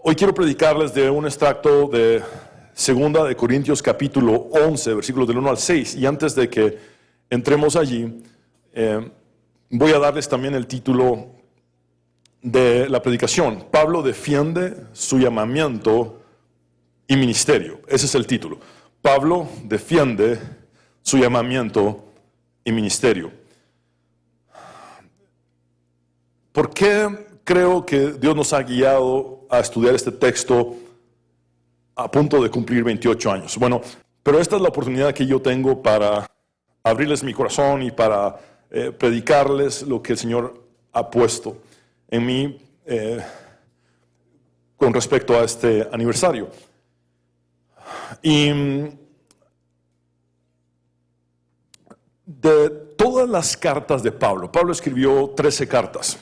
Hoy quiero predicarles de un extracto de Segunda de Corintios capítulo 11, versículos del 1 al 6. Y antes de que entremos allí, voy a darles también el título de la predicación. Pablo defiende su llamamiento y ministerio. Ese es el título. Pablo defiende su llamamiento y ministerio. ¿Por qué creo que Dios nos ha guiado a estudiar este texto a punto de cumplir 28 años? Bueno, pero esta es la oportunidad que yo tengo para abrirles mi corazón y para predicarles lo que el Señor ha puesto en mí con respecto a este aniversario. Y de todas las cartas de Pablo escribió 13 cartas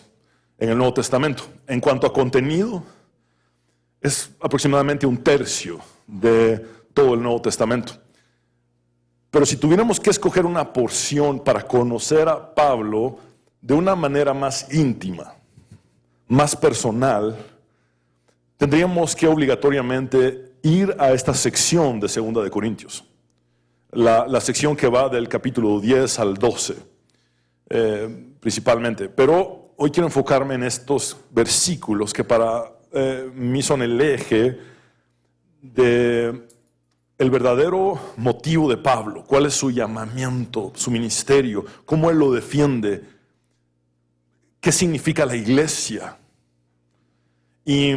en el Nuevo Testamento. En cuanto a contenido, es aproximadamente un tercio de todo el Nuevo Testamento. Pero si tuviéramos que escoger una porción para conocer a Pablo de una manera más íntima, más personal, tendríamos que obligatoriamente ir a esta sección de Segunda de Corintios. La sección que va del capítulo 10 al 12, principalmente. Pero hoy quiero enfocarme en estos versículos que para mí son el eje de el verdadero motivo de Pablo. ¿Cuál es su llamamiento, su ministerio? ¿Cómo él lo defiende? ¿Qué significa la iglesia? Y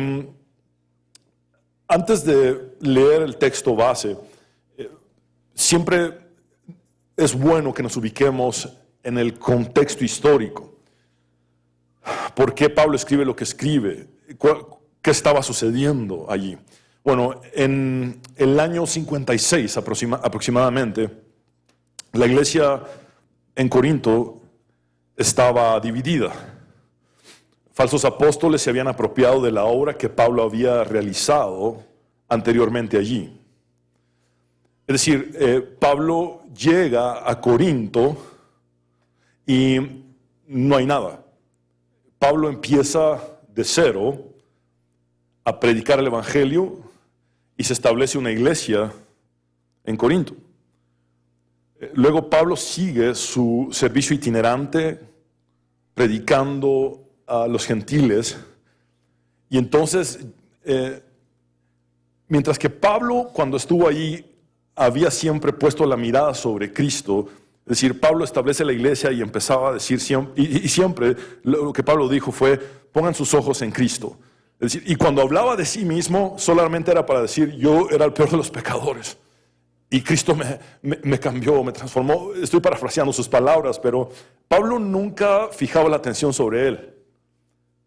antes de leer el texto base, siempre es bueno que nos ubiquemos en el contexto histórico. ¿Por qué Pablo escribe lo que escribe? ¿Qué estaba sucediendo allí? Bueno, en el año 56 aproximadamente, la iglesia en Corinto estaba dividida. Falsos apóstoles se habían apropiado de la obra que Pablo había realizado anteriormente allí. Es decir, Pablo llega a Corinto y no hay nada. Pablo empieza de cero a predicar el evangelio y se establece una iglesia en Corinto. Luego Pablo sigue su servicio itinerante predicando a los gentiles, y entonces mientras que Pablo, cuando estuvo allí, había siempre puesto la mirada sobre Cristo. Es decir, Pablo establece la iglesia y empezaba a decir siempre, y siempre lo que Pablo dijo fue: pongan sus ojos en Cristo. Es decir, y cuando hablaba de sí mismo, solamente era para decir: yo era el peor de los pecadores y Cristo me cambió, me transformó. Estoy parafraseando sus palabras, pero Pablo nunca fijaba la atención sobre él.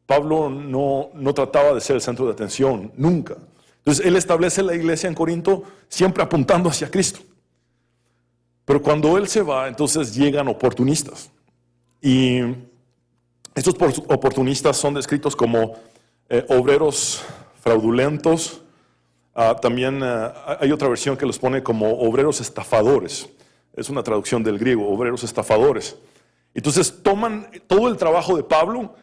Pablo no trataba de ser el centro de atención, nunca. Entonces él establece la iglesia en Corinto siempre apuntando hacia Cristo. Pero cuando él se va, entonces llegan oportunistas. Y estos oportunistas son descritos como obreros fraudulentos. También hay otra versión que los pone como obreros estafadores. Es una traducción del griego, obreros estafadores. Entonces toman todo el trabajo de Pablo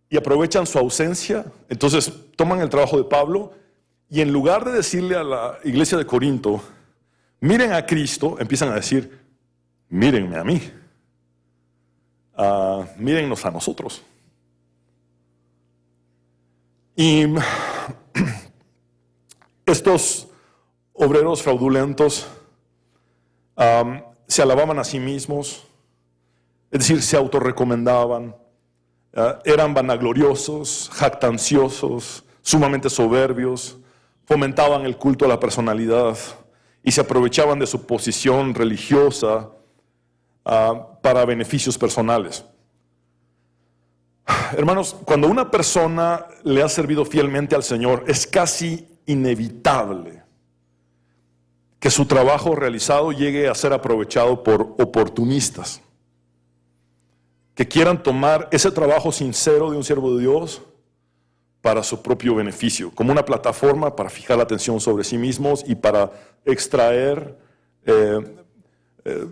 y aprovechan su ausencia. Entonces toman el trabajo de Pablo y en lugar de decirle a la iglesia de Corinto: miren a Cristo, empiezan a decir: mírenme a mí, mírennos a nosotros. Y estos obreros fraudulentos se alababan a sí mismos, es decir, se autorrecomendaban, eran vanagloriosos, jactanciosos, sumamente soberbios, fomentaban el culto a la personalidad y se aprovechaban de su posición religiosa para beneficios personales. Hermanos, cuando una persona le ha servido fielmente al Señor, es casi inevitable que su trabajo realizado llegue a ser aprovechado por oportunistas que quieran tomar ese trabajo sincero de un siervo de Dios para su propio beneficio, como una plataforma para fijar la atención sobre sí mismos y para extraer,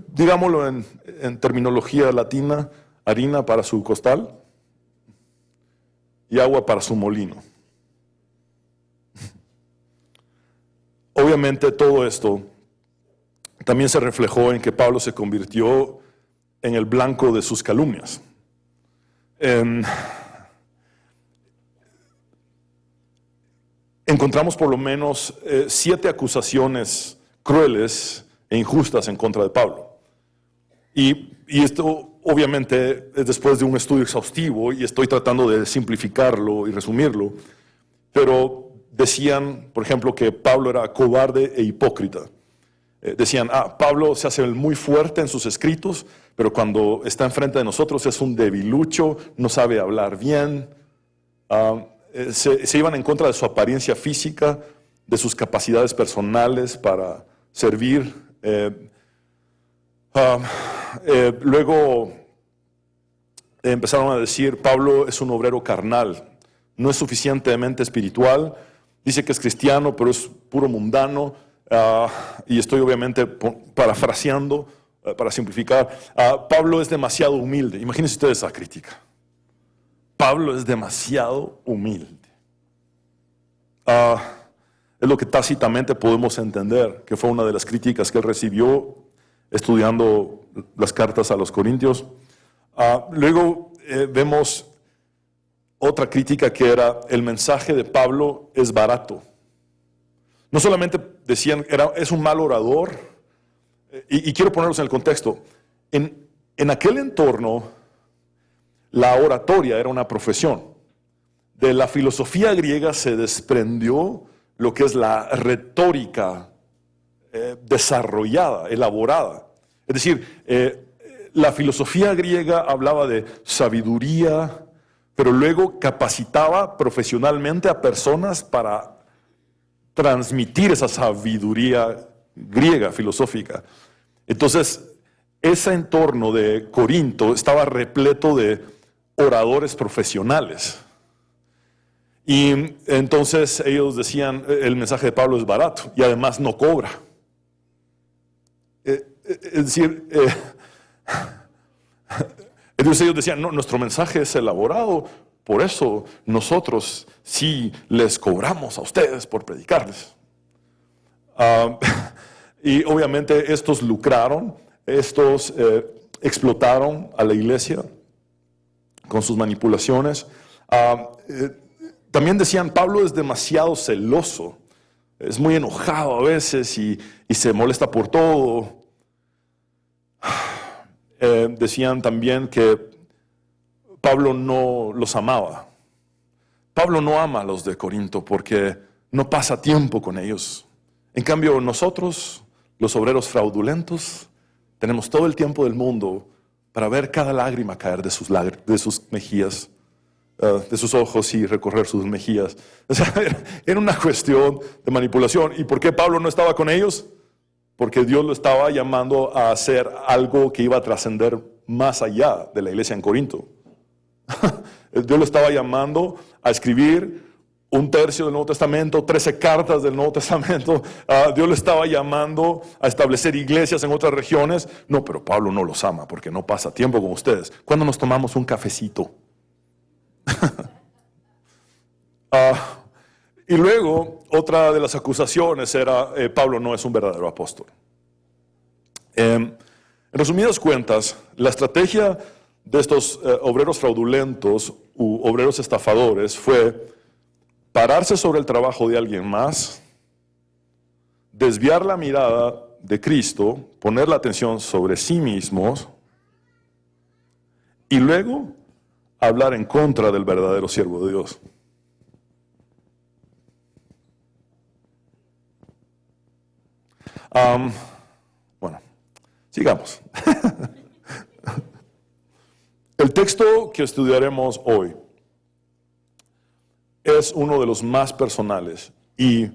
digámoslo en terminología latina, harina para su costal y agua para su molino. obviamente todo esto también se reflejó en que Pablo se convirtió en el blanco de sus calumnias. Encontramos por lo menos 7 acusaciones crueles e injustas en contra de Pablo. Y esto obviamente es después de un estudio exhaustivo y estoy tratando de simplificarlo y resumirlo, pero decían, por ejemplo, que Pablo era cobarde e hipócrita. Decían, Pablo se hace muy fuerte en sus escritos, pero cuando está enfrente de nosotros es un debilucho, no sabe hablar bien. Se iban en contra de su apariencia física, de sus capacidades personales para servir. Luego empezaron a decir, Pablo es un obrero carnal, no es suficientemente espiritual, dice que es cristiano, pero es puro mundano. Y estoy obviamente parafraseando para simplificar. Pablo es demasiado humilde. Imagínense ustedes esa crítica. Pablo es demasiado humilde. Es lo que tácitamente podemos entender, que fue una de las críticas que él recibió estudiando las cartas a los Corintios. Luego vemos otra crítica que era, el mensaje de Pablo es barato. No solamente decían, es un mal orador, y quiero ponerlos en el contexto. En aquel entorno, la oratoria era una profesión. De la filosofía griega se desprendió lo que es la retórica desarrollada, elaborada. Es decir, la filosofía griega hablaba de sabiduría, pero luego capacitaba profesionalmente a personas para transmitir esa sabiduría griega, filosófica. Entonces, ese entorno de Corinto estaba repleto de oradores profesionales. Y entonces ellos decían, el mensaje de Pablo es barato y además no cobra. Es decir, entonces ellos decían, no, nuestro mensaje es elaborado, por eso nosotros sí les cobramos a ustedes por predicarles. Y obviamente estos lucraron, estos explotaron a la iglesia con sus manipulaciones. También decían, Pablo es demasiado celoso, es muy enojado a veces y se molesta por todo. Decían también que Pablo no los amaba. Pablo no ama a los de Corinto porque no pasa tiempo con ellos. En cambio, nosotros, los obreros fraudulentos, tenemos todo el tiempo del mundo para ver cada lágrima caer de sus mejillas, de sus ojos y recorrer sus mejillas. O sea, era una cuestión de manipulación. ¿Y por qué Pablo no estaba con ellos? Porque Dios lo estaba llamando a hacer algo que iba a trascender más allá de la iglesia en Corinto. Dios lo estaba llamando a escribir 1/3 del Nuevo Testamento, 13 cartas del Nuevo Testamento. Dios lo estaba llamando a establecer iglesias en otras regiones. No, pero Pablo no los ama porque no pasa tiempo con ustedes. ¿Cuándo nos tomamos un cafecito? Y luego, otra de las acusaciones era, Pablo no es un verdadero apóstol. En resumidas cuentas, la estrategia de estos obreros fraudulentos u obreros estafadores fue pararse sobre el trabajo de alguien más, desviar la mirada de Cristo, poner la atención sobre sí mismos y luego hablar en contra del verdadero siervo de Dios. Bueno, sigamos. El texto que estudiaremos hoy es uno de los más personales y,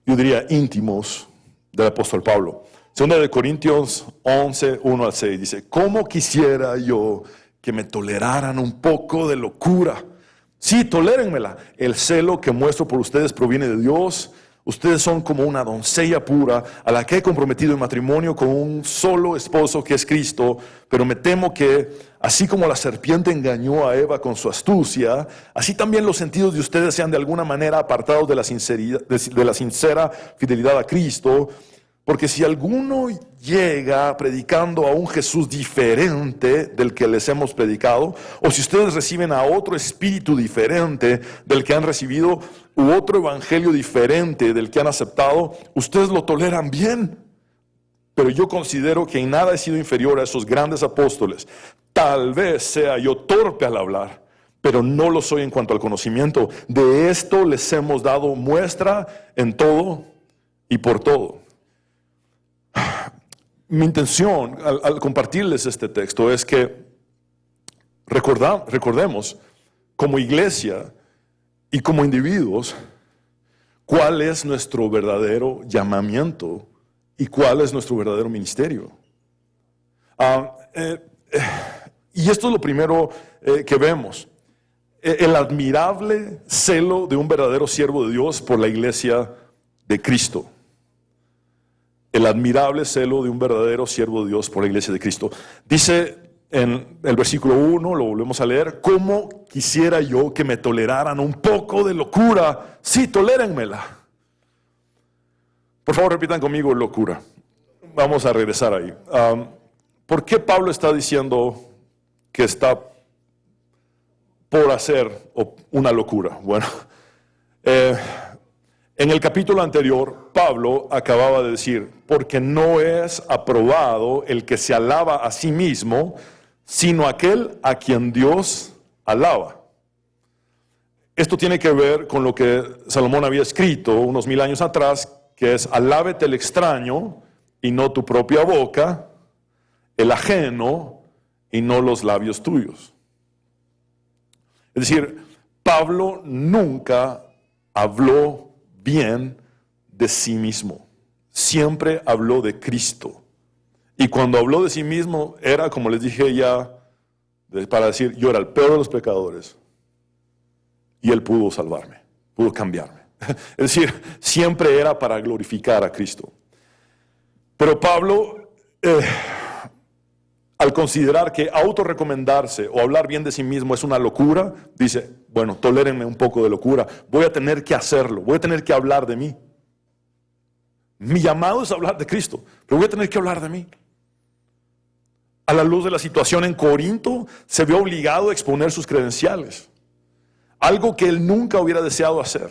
yo diría, íntimos del apóstol Pablo. Segunda de Corintios 11, 1-6 dice, ¿cómo quisiera yo que me toleraran un poco de locura? Sí, tolérenmela. El celo que muestro por ustedes proviene de Dios. Ustedes son como una doncella pura a la que he comprometido en matrimonio con un solo esposo que es Cristo, pero me temo que, así como la serpiente engañó a Eva con su astucia, así también los sentidos de ustedes sean de alguna manera apartados de la sincera fidelidad a Cristo. Porque si alguno llega predicando a un Jesús diferente del que les hemos predicado, o si ustedes reciben a otro espíritu diferente del que han recibido, u otro evangelio diferente del que han aceptado, ustedes lo toleran bien. Pero yo considero que en nada he sido inferior a esos grandes apóstoles. Tal vez sea yo torpe al hablar, pero no lo soy en cuanto al conocimiento. De esto les hemos dado muestra en todo y por todo. Mi intención al compartirles este texto es que recordemos como iglesia y como individuos cuál es nuestro verdadero llamamiento y cuál es nuestro verdadero ministerio. Y esto es lo primero que vemos. El admirable celo de un verdadero siervo de Dios por la iglesia de Cristo. El admirable celo de un verdadero siervo de Dios por la iglesia de Cristo. Dice en el versículo 1, lo volvemos a leer: ¿cómo quisiera yo que me toleraran un poco de locura? Sí, tolérenmela. Por favor, repitan conmigo locura. Vamos a regresar ahí. ¿Por qué Pablo está diciendo que está por hacer una locura? Bueno, en el capítulo anterior, Pablo acababa de decir: porque no es aprobado el que se alaba a sí mismo, sino aquel a quien Dios alaba. Esto tiene que ver con lo que Salomón había escrito unos 1000 años atrás, que es: alábete el extraño y no tu propia boca, el ajeno y no los labios tuyos. Es decir, Pablo nunca habló bien de sí mismo. Siempre habló de Cristo. Y cuando habló de sí mismo era, como les dije ya, para decir: yo era el peor de los pecadores y Él pudo salvarme, pudo cambiarme. Es decir, siempre era para glorificar a Cristo. Pero Pablo, al considerar que autorrecomendarse o hablar bien de sí mismo es una locura, dice: bueno, tolérenme un poco de locura, voy a tener que hacerlo, voy a tener que hablar de mí. Mi llamado es hablar de Cristo, pero voy a tener que hablar de mí. A la luz de la situación en Corinto, se vio obligado a exponer sus credenciales, algo que él nunca hubiera deseado hacer.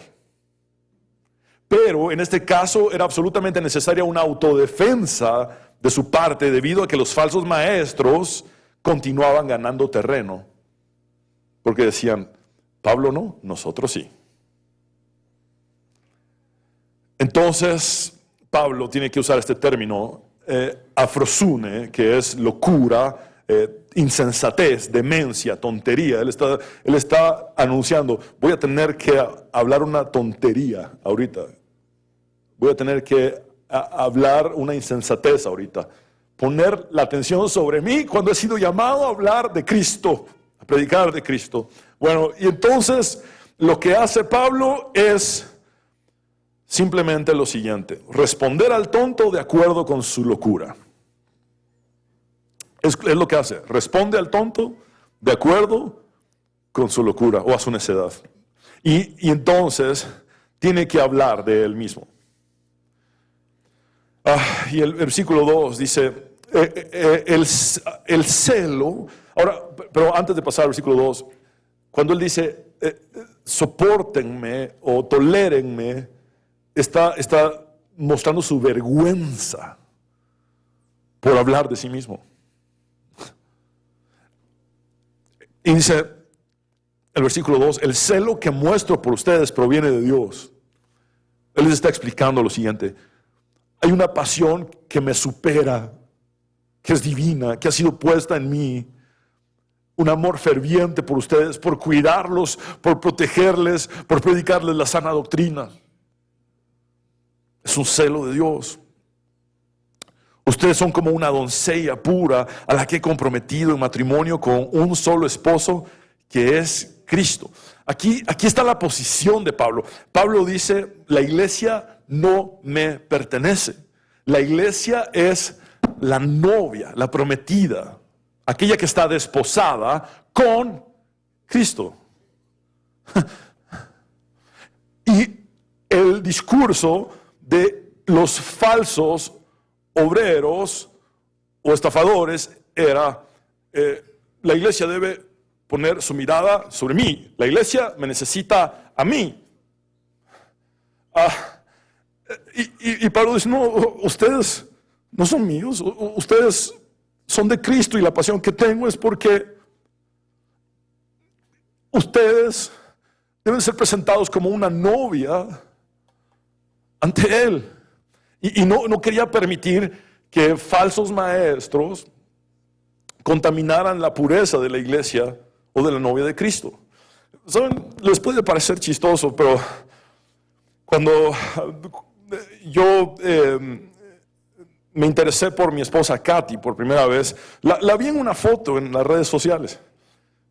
Pero en este caso era absolutamente necesaria una autodefensa de su parte, debido a que los falsos maestros continuaban ganando terreno. Porque decían: Pablo no, nosotros sí. Entonces, Pablo tiene que usar este término, afrosune, que es locura, insensatez, demencia, tontería. Él está anunciando: voy a tener que hablar una tontería ahorita. Voy a tener que hablar una insensatez ahorita. Poner la atención sobre mí cuando he sido llamado a hablar de Cristo, a predicar de Cristo. Bueno, y entonces lo que hace Pablo es simplemente lo siguiente: responder al tonto de acuerdo con su locura. Es lo que hace. Responde al tonto de acuerdo con su locura o a su necedad. Y entonces tiene que hablar de él mismo. Y el versículo 2 dice: el celo. Ahora, pero antes de pasar al versículo 2, cuando él dice sopórtenme o tolérenme, está mostrando su vergüenza por hablar de sí mismo. Y dice el versículo 2: el celo que muestro por ustedes proviene de Dios. Él les está explicando lo siguiente: hay una pasión que me supera, que es divina, que ha sido puesta en mí. Un amor ferviente por ustedes, por cuidarlos, por protegerles, por predicarles la sana doctrina. Es un celo de Dios. Ustedes son como una doncella pura a la que he comprometido en matrimonio con un solo esposo, que es Cristo. Aquí está la posición de Pablo. Pablo dice: la iglesia no me pertenece. La iglesia es la novia, la prometida, aquella que está desposada con Cristo. Y el discurso de los falsos obreros o estafadores era, la iglesia debe poner su mirada sobre mí, la iglesia me necesita a mí. Y Pablo dice, no, ustedes no son míos, ustedes son de Cristo, y la pasión que tengo es porque ustedes deben ser presentados como una novia ante Él. Y no quería permitir que falsos maestros contaminaran la pureza de la iglesia o de la novia de Cristo. ¿Saben? Les puede parecer chistoso, pero cuando yo me interesé por mi esposa Katy por primera vez, la vi en una foto en las redes sociales.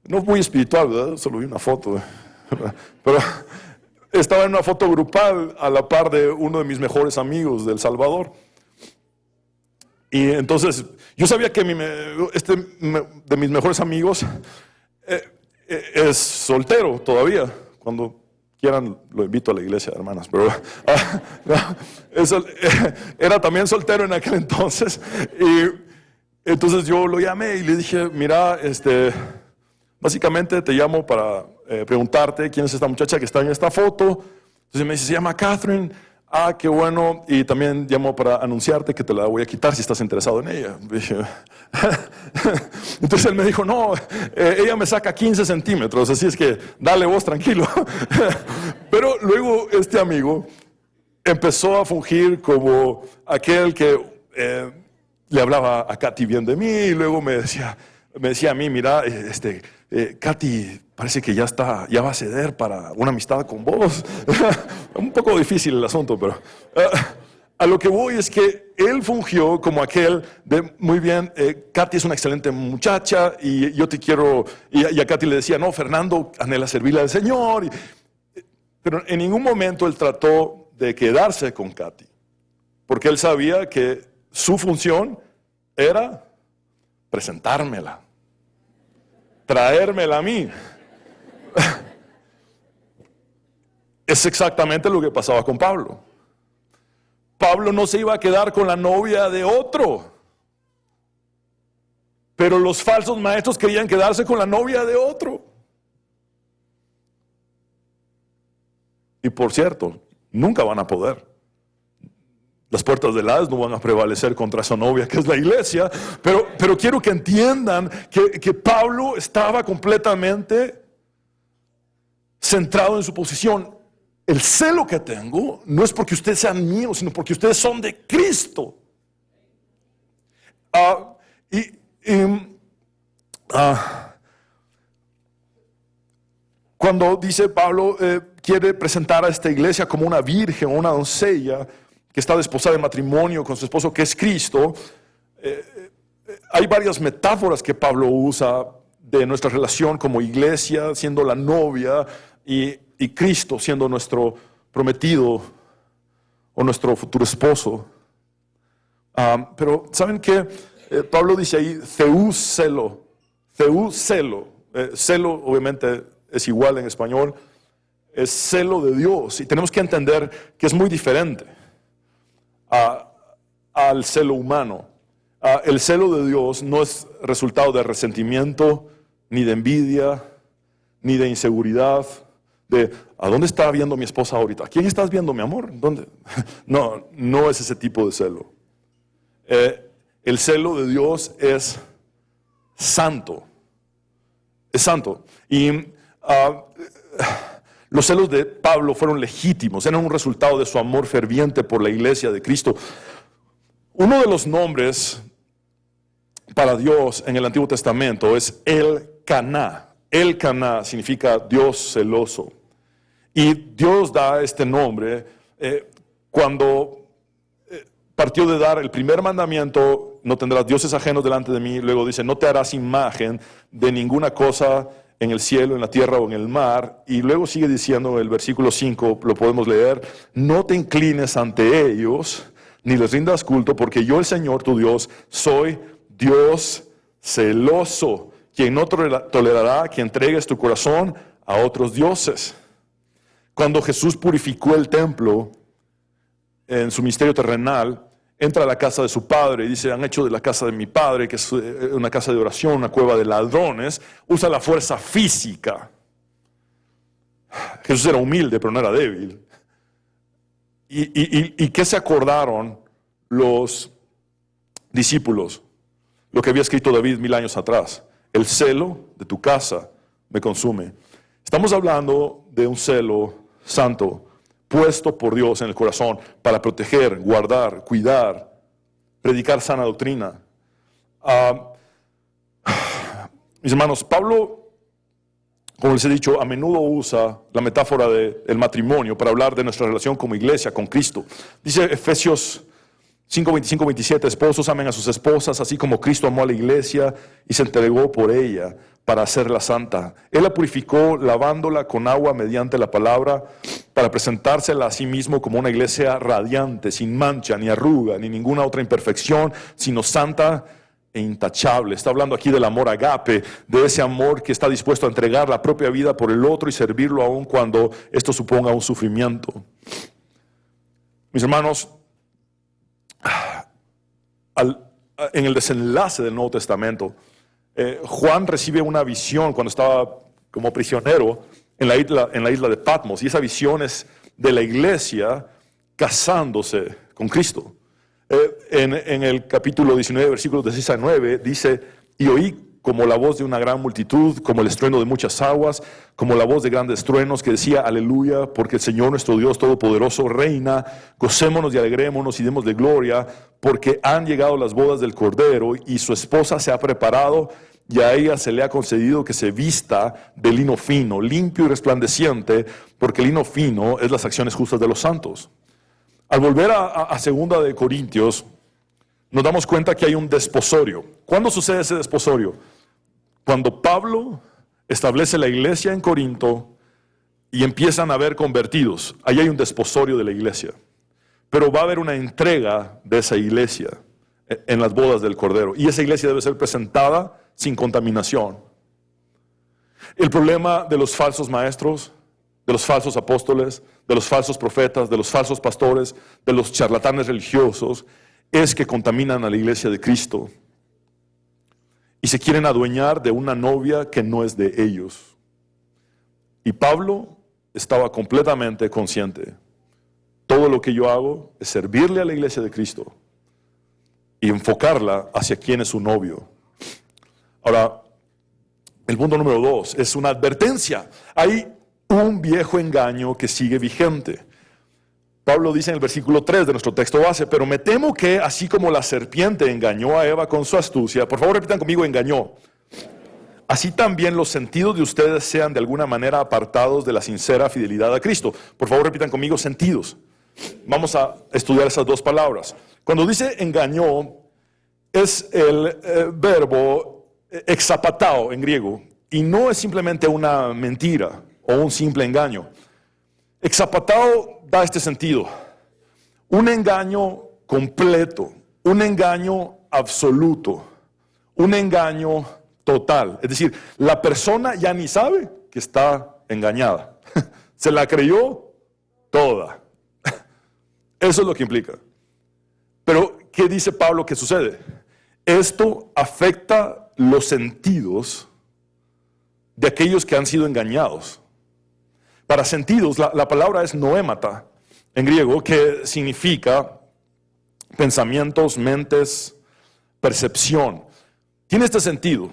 No muy espiritual, ¿verdad? Solo vi una foto. Pero estaba en una foto grupal a la par de uno de mis mejores amigos de El Salvador. Y entonces yo sabía que de mis mejores amigos es soltero todavía. Cuando quieran lo invito a la iglesia, hermanas. Pero era también soltero en aquel entonces. Y entonces yo lo llamé y le dije, mira, básicamente te llamo para preguntarte quién es esta muchacha que está en esta foto. Entonces me dice, se llama Catherine. Ah, qué bueno. Y también llamo para anunciarte que te la voy a quitar si estás interesado en ella. Entonces él me dijo, no, ella me saca 15 centímetros, así es que dale vos tranquilo. Pero luego este amigo empezó a fungir como aquel que le hablaba a Katy bien de mí, y luego me decía a mí, mira, Katy parece que ya va a ceder para una amistad con vos. Un poco difícil el asunto, pero a lo que voy es que él fungió como aquel de, muy bien, Katy es una excelente muchacha y yo te quiero, y a Katy le decía, no, Fernando anhela servirle al Señor. Pero en ningún momento él trató de quedarse con Katy, porque él sabía que su función era presentármela, traérmela a mí. Es exactamente lo que pasaba con Pablo. Pablo no se iba a quedar con la novia de otro, pero los falsos maestros querían quedarse con la novia de otro. Y por cierto, nunca van a poder. Las puertas del Hades no van a prevalecer contra esa novia que es la iglesia, pero quiero que entiendan que Pablo estaba completamente centrado en su posición. El celo que tengo no es porque ustedes sean míos, sino porque ustedes son de Cristo. Cuando dice Pablo, quiere presentar a esta iglesia como una virgen o una doncella que está desposada en matrimonio con su esposo que es Cristo, hay varias metáforas que Pablo usa de nuestra relación como iglesia, siendo la novia, y Cristo siendo nuestro prometido o nuestro futuro esposo. Pero ¿saben qué? Pablo dice ahí, Theou celo. Celo obviamente es igual en español, es celo de Dios. Y tenemos que entender que es muy diferente al celo humano. El celo de Dios no es resultado de resentimiento, ni de envidia, ni de inseguridad, de ¿a dónde está viendo mi esposa ahorita? ¿A quién estás viendo, mi amor? ¿Dónde? No es ese tipo de celo. El celo de Dios es santo. Es santo. Y los celos de Pablo fueron legítimos, eran un resultado de su amor ferviente por la iglesia de Cristo. Uno de los nombres para Dios en el Antiguo Testamento es El-Caná. El-Caná significa Dios celoso. Y Dios da este nombre cuando partió de dar el primer mandamiento, no tendrás dioses ajenos delante de mí. Luego dice, no te harás imagen de ninguna cosa en el cielo, en la tierra o en el mar. Y luego sigue diciendo el versículo 5, lo podemos leer: no te inclines ante ellos, ni les rindas culto, porque yo, el Señor tu Dios, soy Dios celoso, quien no tolerará que entregues tu corazón a otros dioses. Cuando Jesús purificó el templo en su ministerio terrenal, entra a la casa de su padre y dice: han hecho de la casa de mi padre, que es una casa de oración, una cueva de ladrones. Usa la fuerza física. Jesús era humilde, pero no era débil. ¿Y qué se acordaron los discípulos? Lo que había escrito David 1000 años atrás: el celo de tu casa me consume. Estamos hablando de un celo santo, puesto por Dios en el corazón para proteger, guardar, cuidar, predicar sana doctrina. Mis hermanos, Pablo, como les he dicho, a menudo usa la metáfora del matrimonio para hablar de nuestra relación como iglesia con Cristo. Dice Efesios 5:25-27, esposos amen a sus esposas, así como Cristo amó a la iglesia y se entregó por ella para hacerla santa. Él la purificó lavándola con agua mediante la palabra, para presentársela a sí mismo como una iglesia radiante, sin mancha, ni arruga, ni ninguna otra imperfección, sino santa e intachable. Está hablando aquí del amor agape, de ese amor que está dispuesto a entregar la propia vida por el otro y servirlo aun cuando esto suponga un sufrimiento. Mis hermanos, en el desenlace del Nuevo Testamento, Juan recibe una visión cuando estaba como prisionero en la isla de Patmos, y esa visión es de la iglesia casándose con Cristo. En el capítulo 19, versículos de 6 a 9, dice: y oí como la voz de una gran multitud, como el estruendo de muchas aguas, como la voz de grandes truenos, que decía: aleluya, porque el Señor nuestro Dios Todopoderoso reina, gocémonos y alegrémonos y démosle gloria, porque han llegado las bodas del Cordero, y su esposa se ha preparado, y a ella se le ha concedido que se vista de lino fino, limpio y resplandeciente, porque el lino fino es las acciones justas de los santos. Al volver a 2 de Corintios, nos damos cuenta que hay un desposorio. ¿Cuándo sucede ese desposorio? Cuando Pablo establece la iglesia en Corinto y empiezan a haber convertidos. Ahí hay un desposorio de la iglesia. Pero va a haber una entrega de esa iglesia en las bodas del Cordero. Y esa iglesia debe ser presentada sin contaminación. El problema de los falsos maestros, de los falsos apóstoles, de los falsos profetas, de los falsos pastores, de los charlatanes religiosos, es que contaminan a la iglesia de Cristo y se quieren adueñar de una novia que no es de ellos. Y Pablo estaba completamente consciente: todo lo que yo hago es servirle a la iglesia de Cristo y enfocarla hacia quién es su novio. Ahora, el punto número 2 es una advertencia. Hay un viejo engaño que sigue vigente. Pablo dice en el versículo 3 de nuestro texto base: pero me temo que así como la serpiente engañó a Eva con su astucia, por favor repitan conmigo: engañó, así también los sentidos de ustedes sean de alguna manera apartados de la sincera fidelidad a Cristo. Por favor repitan conmigo: sentidos. Vamos a estudiar esas dos palabras. Cuando dice engañó, es el verbo exapatao en griego, y no es simplemente una mentira o un simple engaño. Exapatao da este sentido: un engaño completo, un engaño absoluto, un engaño total. Es decir, la persona ya ni sabe que está engañada. Se la creyó toda. Eso es lo que implica. Pero, ¿qué dice Pablo que sucede? Esto afecta los sentidos de aquellos que han sido engañados. Para sentidos, la palabra es noémata en griego, que significa pensamientos, mentes, percepción. Tiene este sentido.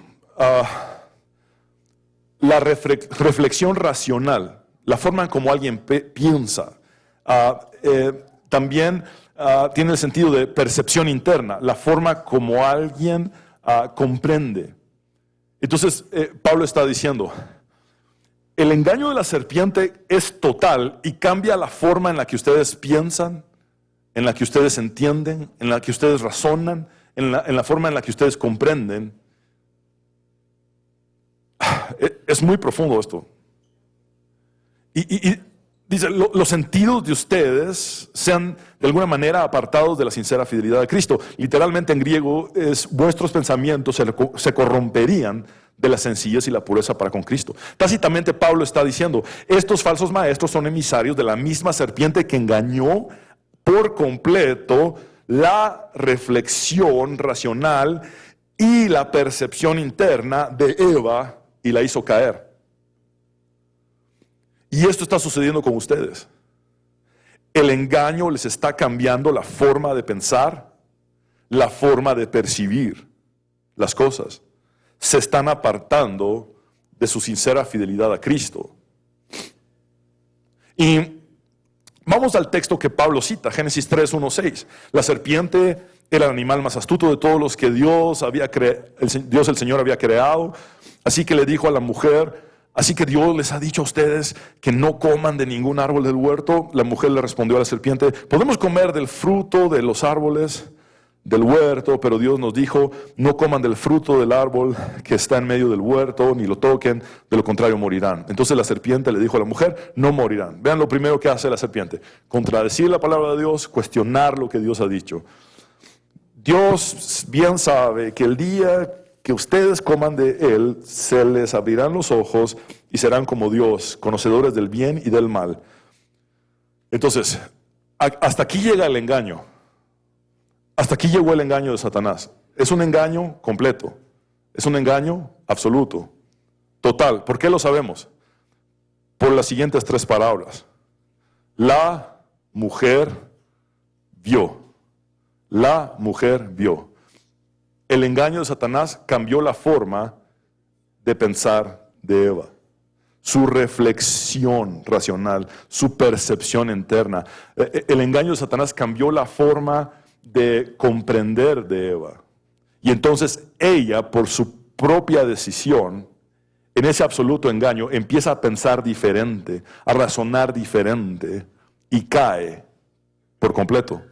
La reflexión racional, la forma en cómo alguien piensa. También tiene el sentido de percepción interna, la forma como alguien comprende. Entonces, Pablo está diciendo: el engaño de la serpiente es total y cambia la forma en la que ustedes piensan, en la que ustedes entienden, en la que ustedes razonan, en la forma en la que ustedes comprenden. Es muy profundo esto. Y dice, los sentidos de ustedes sean de alguna manera apartados de la sincera fidelidad de Cristo. Literalmente en griego es vuestros pensamientos se corromperían de la sencillez y la pureza para con Cristo. Tácitamente Pablo está diciendo, estos falsos maestros son emisarios de la misma serpiente que engañó por completo la reflexión racional y la percepción interna de Eva y la hizo caer. Y esto está sucediendo con ustedes. El engaño les está cambiando la forma de pensar, la forma de percibir las cosas. Se están apartando de su sincera fidelidad a Cristo. Y vamos al texto que Pablo cita, Génesis 3, 1, 6. La serpiente era el animal más astuto de todos los que Dios el Señor había creado. Así que le dijo a la mujer, así que Dios les ha dicho a ustedes que no coman de ningún árbol del huerto. La mujer le respondió a la serpiente, podemos comer del fruto de los árboles del huerto, pero Dios nos dijo, no coman del fruto del árbol que está en medio del huerto, ni lo toquen, de lo contrario morirán. Entonces la serpiente le dijo a la mujer, no morirán. Vean lo primero que hace la serpiente, contradecir la palabra de Dios, cuestionar lo que Dios ha dicho. Dios bien sabe que el día que ustedes coman de él, se les abrirán los ojos y serán como Dios, conocedores del bien y del mal. Entonces, hasta aquí llega el engaño. Hasta aquí llegó el engaño de Satanás. Es un engaño completo. Es un engaño absoluto. Total. ¿Por qué lo sabemos? Por las siguientes tres palabras. La mujer vio. La mujer vio. El engaño de Satanás cambió la forma de pensar de Eva. Su reflexión racional, su percepción interna. El engaño de Satanás cambió la forma de comprender de Eva. Y entonces ella, por su propia decisión, en ese absoluto engaño, empieza a pensar diferente, a razonar diferente y cae por completo.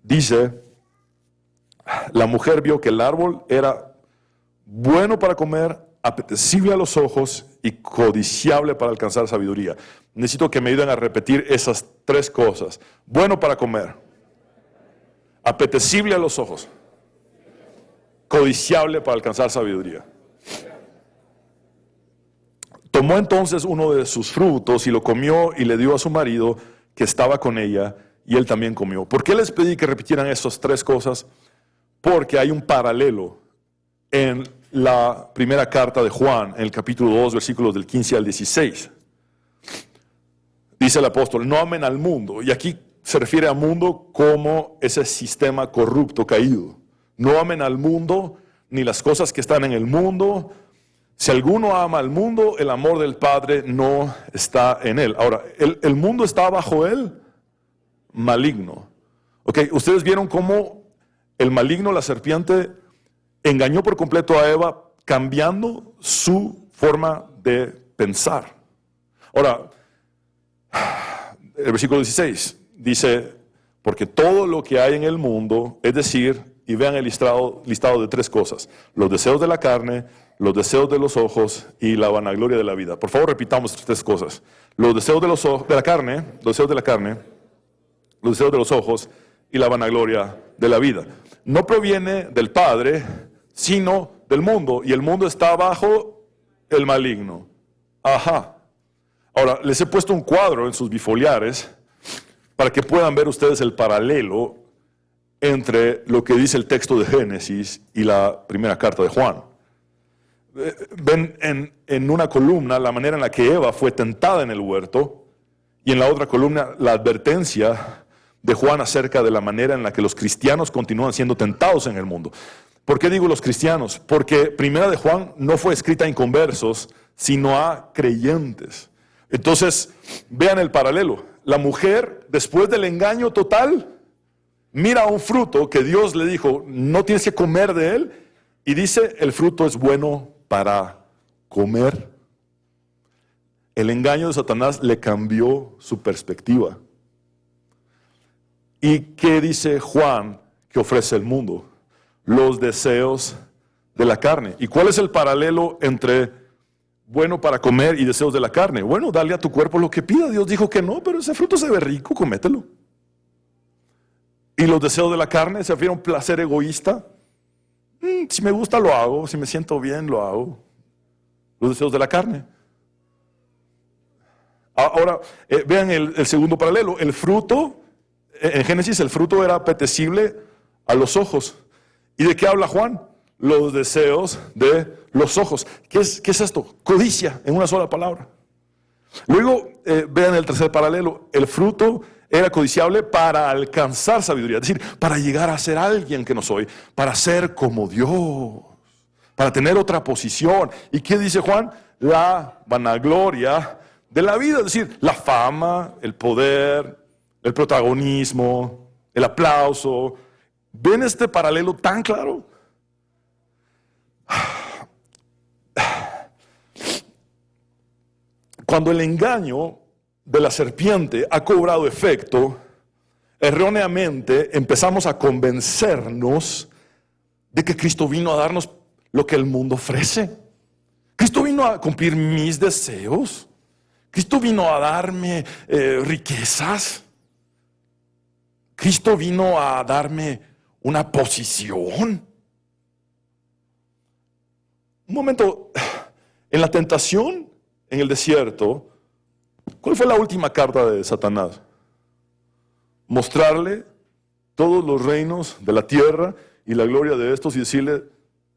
Dice, la mujer vio que el árbol era bueno para comer, apetecible a los ojos y codiciable para alcanzar sabiduría. Necesito que me ayuden a repetir esas tres cosas. Bueno para comer, apetecible a los ojos, codiciable para alcanzar sabiduría. Tomó entonces uno de sus frutos y lo comió y le dio a su marido que estaba con ella y él también comió. ¿Por qué les pedí que repitieran esas tres cosas? Porque hay un paralelo en la primera carta de Juan, en el capítulo 2, versículos del 15 al 16. Dice el apóstol, no amen al mundo. Y aquí se refiere al mundo como ese sistema corrupto, caído. No amen al mundo, ni las cosas que están en el mundo. Si alguno ama al mundo, el amor del Padre no está en él. Ahora, el mundo está bajo él, maligno. Ok, ustedes vieron cómo el maligno, la serpiente, engañó por completo a Eva, cambiando su forma de pensar. Ahora, el versículo 16 dice, porque todo lo que hay en el mundo, es decir, y vean el listado de tres cosas, los deseos de la carne, los deseos de los ojos y la vanagloria de la vida. Por favor, repitamos estas tres cosas. Los deseos de la carne, los deseos de los ojos y la vanagloria de la vida. No proviene del Padre, sino del mundo, y el mundo está bajo el maligno. Ajá. Ahora, les he puesto un cuadro en sus bifoliares para que puedan ver ustedes el paralelo entre lo que dice el texto de Génesis y la primera carta de Juan. Ven en una columna la manera en la que Eva fue tentada en el huerto, y en la otra columna la advertencia de Juan acerca de la manera en la que los cristianos continúan siendo tentados en el mundo. ¿Por qué digo los cristianos? Porque primera de Juan no fue escrita a inconversos, sino a creyentes. Entonces, vean el paralelo. La mujer, después del engaño total, mira un fruto que Dios le dijo, no tienes que comer de él, y dice, el fruto es bueno para comer. El engaño de Satanás le cambió su perspectiva. ¿Y qué dice Juan que ofrece el mundo? Los deseos de la carne. ¿Y cuál es el paralelo entre bueno para comer y deseos de la carne? Bueno, dale a tu cuerpo lo que pida. Dios dijo que no, pero ese fruto se ve rico, comételo. ¿Y los deseos de la carne se refiere a un placer egoísta? Si me gusta lo hago, si me siento bien lo hago. Los deseos de la carne. Ahora, vean el segundo paralelo. El fruto, en Génesis el fruto era apetecible a los ojos. ¿Y de qué habla Juan? Los deseos de los ojos. ¿Qué es esto? Codicia, en una sola palabra. Luego, vean el tercer paralelo. El fruto era codiciable para alcanzar sabiduría, es decir, para llegar a ser alguien que no soy, para ser como Dios, para tener otra posición. ¿Y qué dice Juan? La vanagloria de la vida, es decir, la fama, el poder, el protagonismo, el aplauso. ¿Ven este paralelo tan claro? Cuando el engaño de la serpiente ha cobrado efecto, erróneamente empezamos a convencernos de que Cristo vino a darnos lo que el mundo ofrece. Cristo vino a cumplir mis deseos. Cristo vino a darme riquezas. Cristo vino a darme una posición. Un momento, en la tentación, en el desierto, ¿cuál fue la última carta de Satanás? Mostrarle todos los reinos de la tierra y la gloria de estos y decirle,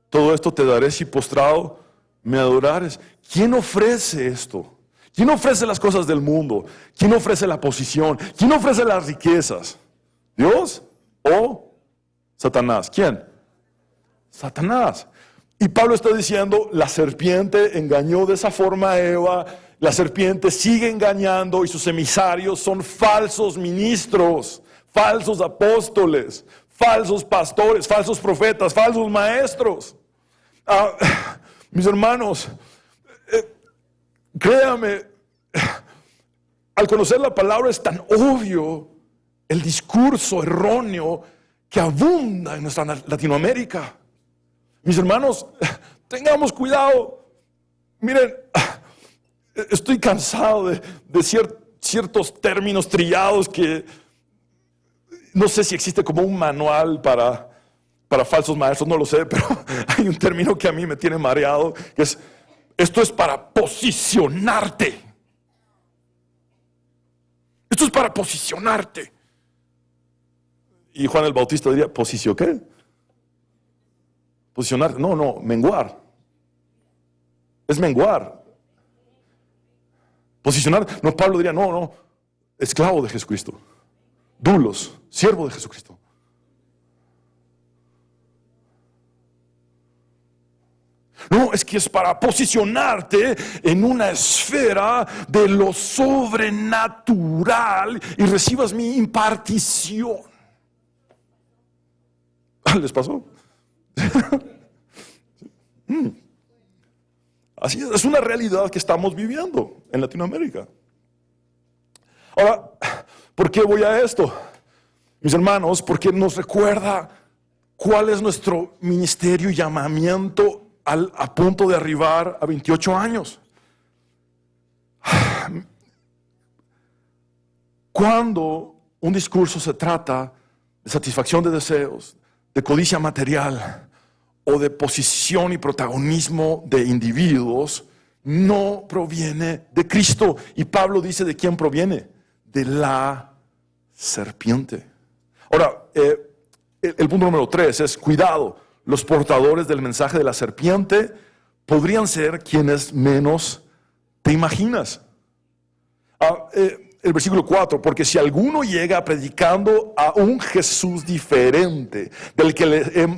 todo esto te daré si postrado me adorares. ¿Quién ofrece esto? ¿Quién ofrece las cosas del mundo? ¿Quién ofrece la posición? ¿Quién ofrece las riquezas? ¿Dios o Satanás? ¿Quién? Satanás. Y Pablo está diciendo, la serpiente engañó de esa forma a Eva, la serpiente sigue engañando y sus emisarios son falsos ministros, falsos apóstoles, falsos pastores, falsos profetas, falsos maestros. Mis hermanos, créame, al conocer la palabra es tan obvio el discurso erróneo que abunda en nuestra Latinoamérica. Mis hermanos, tengamos cuidado. Miren, estoy cansado de ciertos términos trillados que no sé si existe como un manual para falsos maestros, no lo sé, pero hay un término que a mí me tiene mareado, que es, esto es para posicionarte. Esto es para posicionarte. Y Juan el Bautista diría, ¿posicio qué? Posicionar, no, menguar. Es menguar. Posicionar, no, Pablo diría, no, esclavo de Jesucristo. Dulos, siervo de Jesucristo. No, es que es para posicionarte en una esfera de lo sobrenatural y recibas mi impartición. ¿Les pasó? Así es una realidad que estamos viviendo en Latinoamérica. Ahora, ¿por qué voy a esto? Mis hermanos, porque nos recuerda cuál es nuestro ministerio y llamamiento a punto de arribar a 28 años. Cuando un discurso se trata de satisfacción de deseos, de codicia material o de posición y protagonismo de individuos, no proviene de Cristo. Y Pablo dice, ¿de quién proviene? De la serpiente. Ahora, el punto número 3 es cuidado. Los portadores del mensaje de la serpiente podrían ser quienes menos te imaginas. El versículo 4, porque si alguno llega predicando a un Jesús diferente del que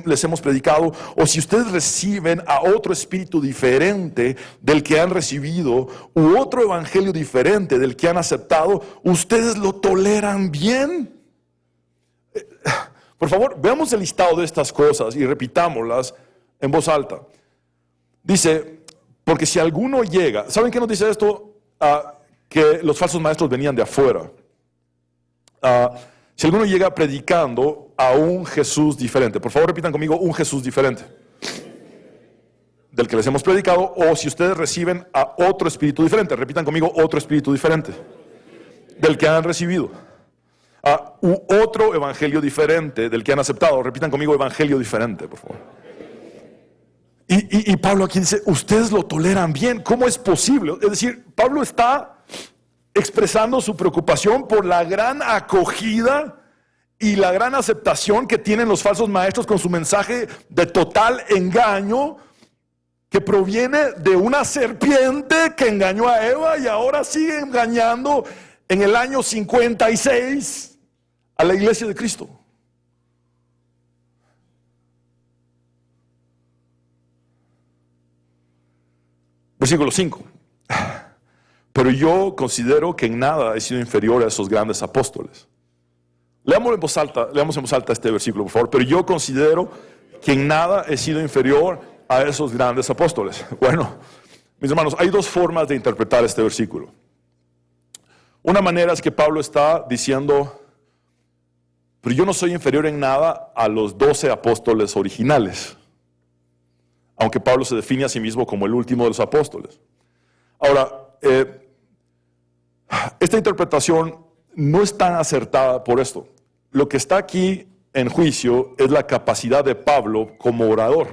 les hemos predicado, o si ustedes reciben a otro espíritu diferente del que han recibido, u otro evangelio diferente del que han aceptado, ¿ustedes lo toleran bien? Por favor, veamos el listado de estas cosas y repitámoslas en voz alta. Dice, porque si alguno llega, ¿saben qué nos dice esto? Que los falsos maestros venían de afuera. Si alguno llega predicando a un Jesús diferente, por favor repitan conmigo, un Jesús diferente. del que les hemos predicado, o si ustedes reciben a otro espíritu diferente. Repitan conmigo, otro espíritu diferente del que han recibido. U otro evangelio diferente del que han aceptado. Repitan conmigo, evangelio diferente, por favor. Y Pablo aquí dice, ustedes lo toleran bien. ¿Cómo es posible? Es decir, Pablo está expresando su preocupación por la gran acogida y la gran aceptación que tienen los falsos maestros con su mensaje de total engaño, que proviene de una serpiente que engañó a Eva y ahora sigue engañando en el año 56 a la iglesia de Cristo. Versículo 5. Pero yo considero que en nada he sido inferior a esos grandes apóstoles. Leamos en voz alta este versículo, por favor. Pero yo considero que en nada he sido inferior a esos grandes apóstoles. Bueno, mis hermanos, hay dos formas de interpretar este versículo. Una manera es que Pablo está diciendo, pero yo no soy inferior en nada a los 12 apóstoles originales, aunque Pablo se define a sí mismo como el último de los apóstoles. Ahora, esta interpretación no es tan acertada por esto. Lo que está aquí en juicio es la capacidad de Pablo como orador.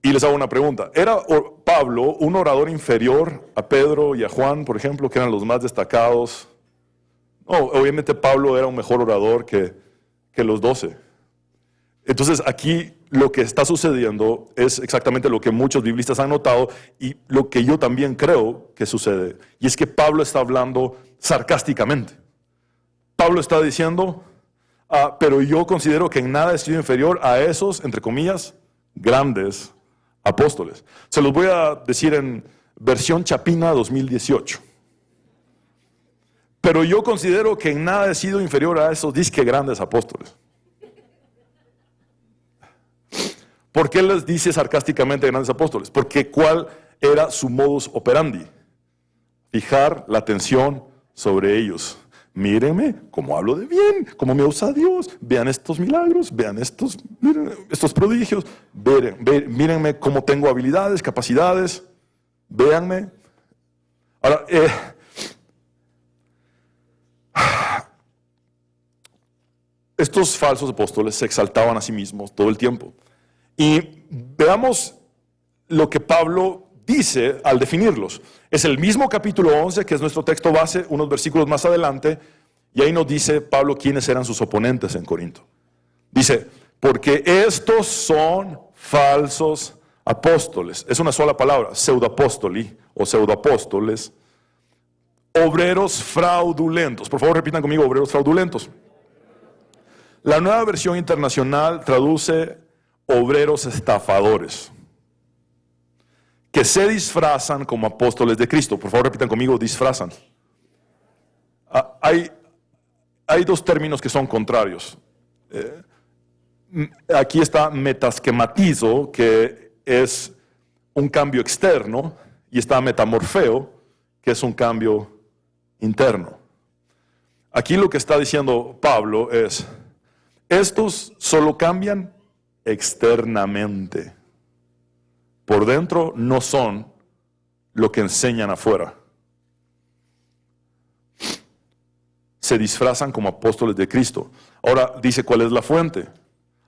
Y les hago una pregunta. ¿Era Pablo un orador inferior a Pedro y a Juan, por ejemplo, que eran los más destacados? No, obviamente Pablo era un mejor orador que los 12. Entonces aquí lo que está sucediendo es exactamente lo que muchos biblistas han notado y lo que yo también creo que sucede. Y es que Pablo está hablando sarcásticamente. Pablo está diciendo, pero yo considero que en nada he sido inferior a esos, entre comillas, grandes apóstoles. Se los voy a decir en versión Chapina 2018. Pero yo considero que en nada he sido inferior a esos disque grandes apóstoles. ¿Por qué les dice sarcásticamente grandes apóstoles? Porque ¿cuál era su modus operandi? Fijar la atención sobre ellos. Mírenme cómo hablo de bien, cómo me usa Dios. Vean estos milagros, vean estos prodigios. Mírenme cómo tengo habilidades, capacidades. Véanme. Ahora, estos falsos apóstoles se exaltaban a sí mismos todo el tiempo. Y veamos lo que Pablo dice al definirlos. Es el mismo capítulo 11, que es nuestro texto base, unos versículos más adelante, y ahí nos dice Pablo quiénes eran sus oponentes en Corinto. Dice, porque estos son falsos apóstoles. Es una sola palabra, pseudoapóstoli o pseudoapóstoles. Obreros fraudulentos. Por favor, repitan conmigo, obreros fraudulentos. La Nueva Versión Internacional traduce obreros estafadores, que se disfrazan como apóstoles de Cristo. Por favor, repitan conmigo, disfrazan. Hay dos términos que son contrarios. Aquí está metasquematizo, que es un cambio externo, y está metamorfeo, que es un cambio interno. Aquí lo que está diciendo Pablo es, estos solo cambian externamente. Por dentro no son lo que enseñan afuera. Se disfrazan como apóstoles de Cristo. Ahora dice cuál es la fuente.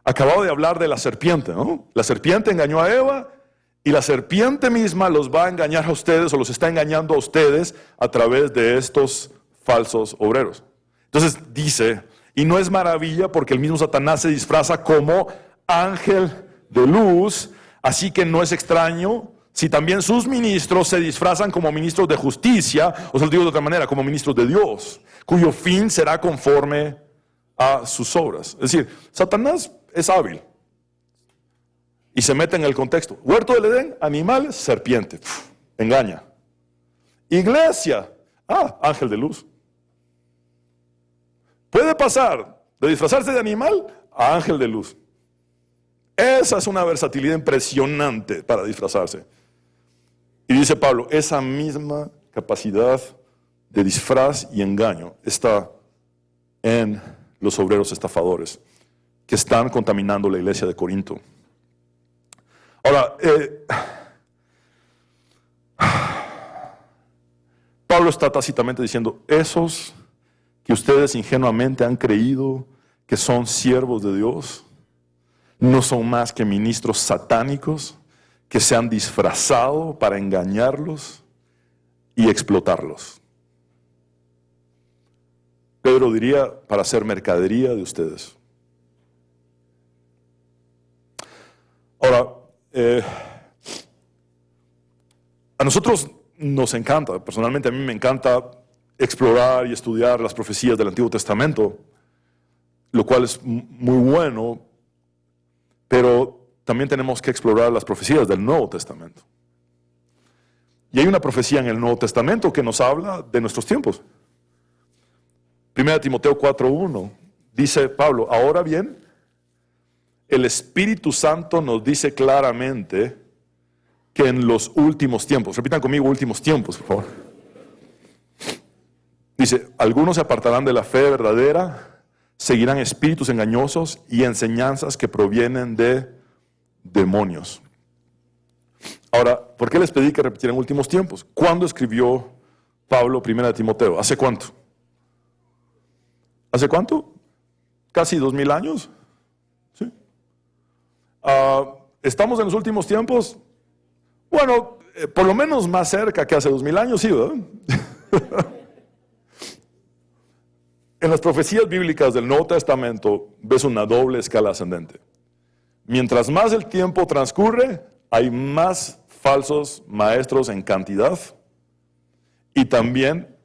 Acababa de hablar de la serpiente, ¿no? La serpiente engañó a Eva y la serpiente misma los va a engañar a ustedes o los está engañando a ustedes a través de estos falsos obreros. Entonces dice, y no es maravilla porque el mismo Satanás se disfraza como ángel de luz, así que no es extraño si también sus ministros se disfrazan como ministros de justicia, o se lo digo de otra manera, como ministros de Dios, cuyo fin será conforme a sus obras. Es decir, Satanás es hábil y se mete en el contexto. Huerto del Edén, animales, serpiente, engaña. Iglesia, ángel de luz. Puede pasar de disfrazarse de animal a ángel de luz. Esa es una versatilidad impresionante para disfrazarse. Y dice Pablo, esa misma capacidad de disfraz y engaño está en los obreros estafadores que están contaminando la iglesia de Corinto. Ahora, Pablo está tácitamente diciendo, esos que ustedes ingenuamente han creído que son siervos de Dios, no son más que ministros satánicos que se han disfrazado para engañarlos y explotarlos. Pedro diría, para hacer mercadería de ustedes. Ahora, a nosotros nos encanta, personalmente a mí me encanta explorar y estudiar las profecías del Antiguo Testamento, lo cual es muy bueno, pero también tenemos que explorar las profecías del Nuevo Testamento. Y hay una profecía en el Nuevo Testamento que nos habla de nuestros tiempos. 1 Timoteo 4:1 dice Pablo, ahora bien, el Espíritu Santo nos dice claramente que en los últimos tiempos, repitan conmigo, últimos tiempos, por favor. Dice, algunos se apartarán de la fe verdadera, seguirán espíritus engañosos y enseñanzas que provienen de demonios. Ahora, ¿por qué les pedí que repitieran últimos tiempos? ¿Cuándo escribió Pablo 1 Timoteo? ¿Hace cuánto? ¿Hace cuánto? ¿Casi 2000 años? ¿Sí? ¿Estamos en los últimos tiempos? Bueno, por lo menos más cerca que hace 2000 años, sí, ¿verdad? En las profecías bíblicas del Nuevo Testamento ves una doble escala ascendente. Mientras más el tiempo transcurre, hay más falsos maestros en cantidad y también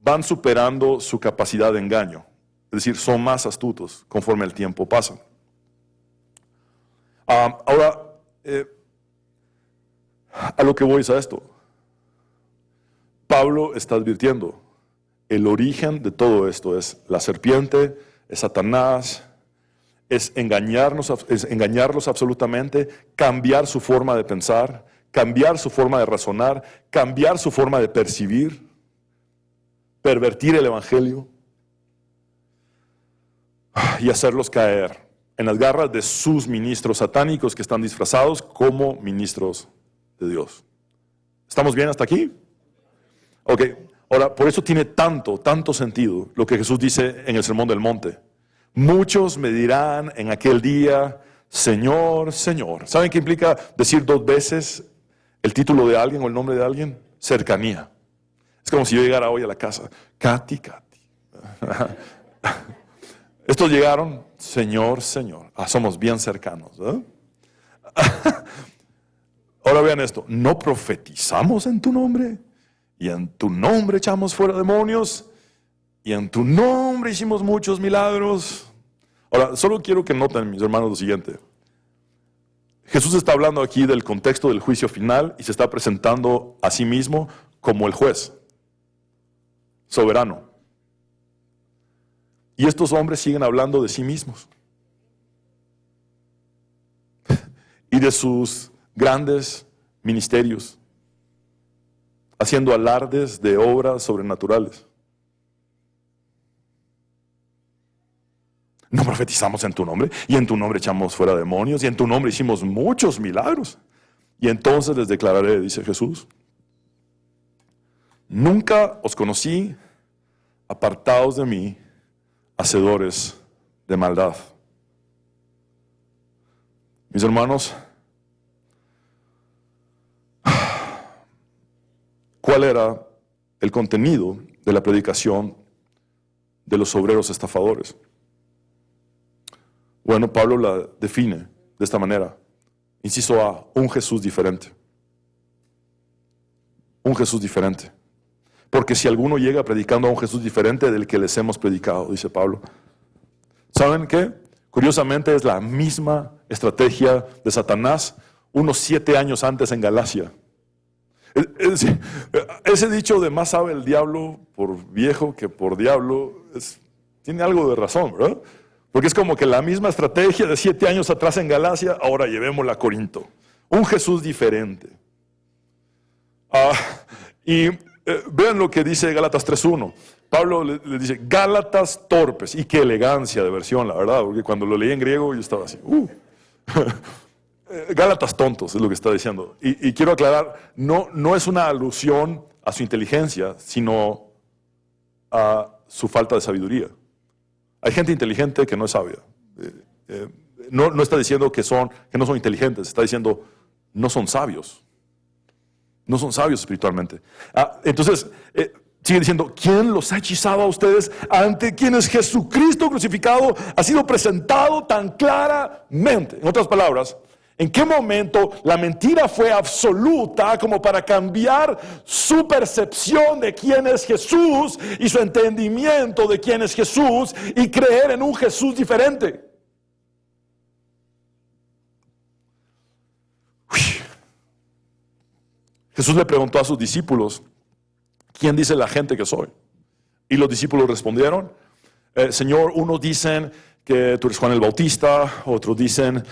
van superando su capacidad de engaño. Es decir, son más astutos conforme el tiempo pasa. Ahora, a lo que voy es a esto. Pablo está advirtiendo, el origen de todo esto es la serpiente, es Satanás, es engañarlos absolutamente, cambiar su forma de pensar, cambiar su forma de razonar, cambiar su forma de percibir, pervertir el evangelio y hacerlos caer en las garras de sus ministros satánicos que están disfrazados como ministros de Dios. ¿Estamos bien hasta aquí? Ok, ahora por eso tiene tanto sentido lo que Jesús dice en el Sermón del Monte. Muchos me dirán en aquel día, Señor, Señor. ¿Saben qué implica decir 2 veces el título de alguien o el nombre de alguien? Cercanía. Es como si yo llegara hoy a la casa, Katy. Estos llegaron, Señor, Señor. Somos bien cercanos, ¿eh? Ahora vean esto, ¿no profetizamos en tu nombre? Y en tu nombre echamos fuera demonios. Y en tu nombre hicimos muchos milagros. Ahora, solo quiero que noten, mis hermanos, lo siguiente. Jesús está hablando aquí del contexto del juicio final y se está presentando a sí mismo como el juez soberano. Y estos hombres siguen hablando de sí mismos y de sus grandes ministerios, haciendo alardes de obras sobrenaturales. No profetizamos en tu nombre, y en tu nombre echamos fuera demonios, y en tu nombre hicimos muchos milagros. Y entonces les declararé, dice Jesús, nunca os conocí, apartaos de mí, hacedores de maldad. Mis hermanos, ¿cuál era el contenido de la predicación de los obreros estafadores? Bueno, Pablo la define de esta manera. Inciso A, un Jesús diferente. Un Jesús diferente. Porque si alguno llega predicando a un Jesús diferente del que les hemos predicado, dice Pablo. ¿Saben qué? Curiosamente es la misma estrategia de Satanás unos 7 años antes en Galacia. Ese dicho de más sabe el diablo por viejo que por diablo, tiene algo de razón, ¿verdad? Porque es como que la misma estrategia de 7 años atrás en Galacia, ahora llevémosla a Corinto. Un Jesús diferente. Vean lo que dice Gálatas 3:1. Pablo le dice, Gálatas torpes. Y qué elegancia de versión, la verdad, porque cuando lo leí en griego yo estaba así. Gálatas tontos es lo que está diciendo. Y quiero aclarar, no es una alusión a su inteligencia, sino a su falta de sabiduría. Hay gente inteligente que no es sabia. No está diciendo que no son inteligentes, está diciendo no son sabios. No son sabios espiritualmente. Entonces, sigue diciendo, ¿quién los ha hechizado a ustedes ante quienes Jesucristo crucificado ha sido presentado tan claramente? En otras palabras, ¿en qué momento la mentira fue absoluta como para cambiar su percepción de quién es Jesús y su entendimiento de quién es Jesús y creer en un Jesús diferente? Jesús le preguntó a sus discípulos, ¿quién dice la gente que soy? Y los discípulos respondieron, Señor, unos dicen que tú eres Juan el Bautista, otros dicen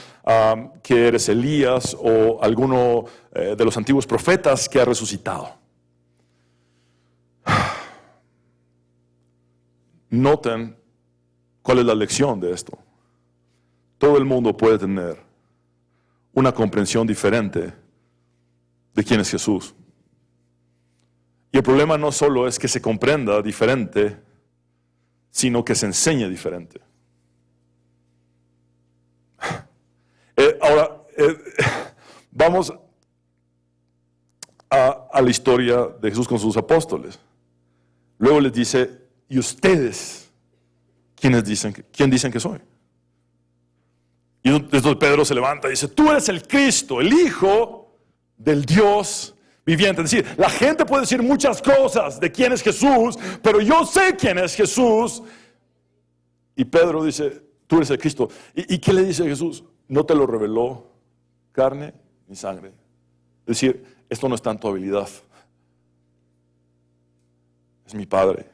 que eres Elías o alguno de los antiguos profetas que ha resucitado. Noten cuál es la lección de esto. Todo el mundo puede tener una comprensión diferente de quién es Jesús. Y el problema no solo es que se comprenda diferente, sino que se enseñe diferente. Ahora, vamos a la historia de Jesús con sus apóstoles. Luego les dice, ¿y ustedes quién dicen que soy? Y entonces Pedro se levanta y dice, tú eres el Cristo, el Hijo del Dios viviente. Es decir, la gente puede decir muchas cosas de quién es Jesús, pero yo sé quién es Jesús. Y Pedro dice, tú eres el Cristo. ¿Y qué le dice Jesús? No te lo reveló carne ni sangre. Es decir, esto no está en tu habilidad. Es mi Padre,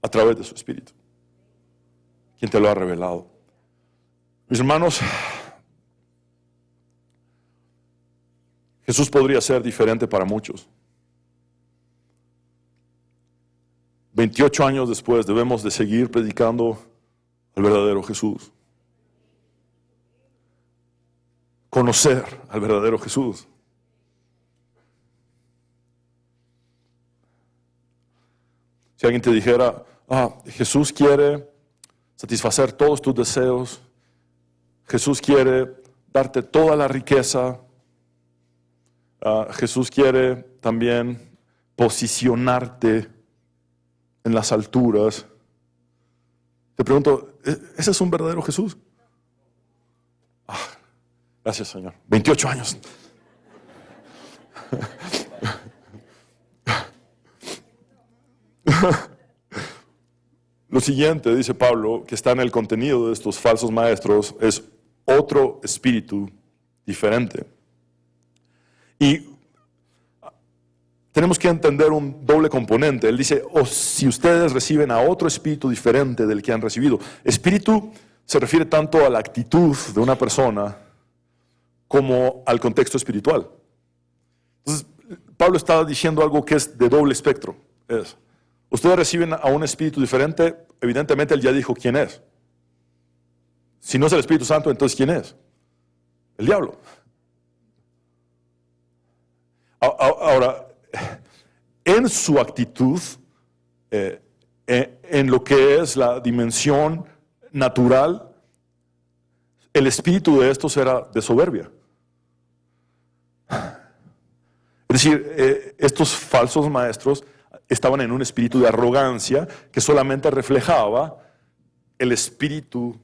a través de su Espíritu, quien te lo ha revelado. Mis hermanos, Jesús podría ser diferente para muchos. 28 años después debemos de seguir predicando al verdadero Jesús. Conocer al verdadero Jesús. Si alguien te dijera, Jesús quiere satisfacer todos tus deseos, Jesús quiere darte toda la riqueza, Jesús quiere también posicionarte en las alturas. Te pregunto, ¿ese es un verdadero Jesús? Gracias, Señor. 28 años. Lo siguiente, dice Pablo, que está en el contenido de estos falsos maestros, es otro espíritu diferente. Y tenemos que entender un doble componente. Él dice, si ustedes reciben a otro espíritu diferente del que han recibido. Espíritu se refiere tanto a la actitud de una persona como al contexto espiritual. Entonces, Pablo está diciendo algo que es de doble espectro. Ustedes reciben a un espíritu diferente, evidentemente él ya dijo quién es. Si no es el Espíritu Santo, entonces ¿quién es? El diablo. Ahora, en su actitud, en lo que es la dimensión natural, el espíritu de estos era de soberbia. Es decir, estos falsos maestros estaban en un espíritu de arrogancia que solamente reflejaba el espíritu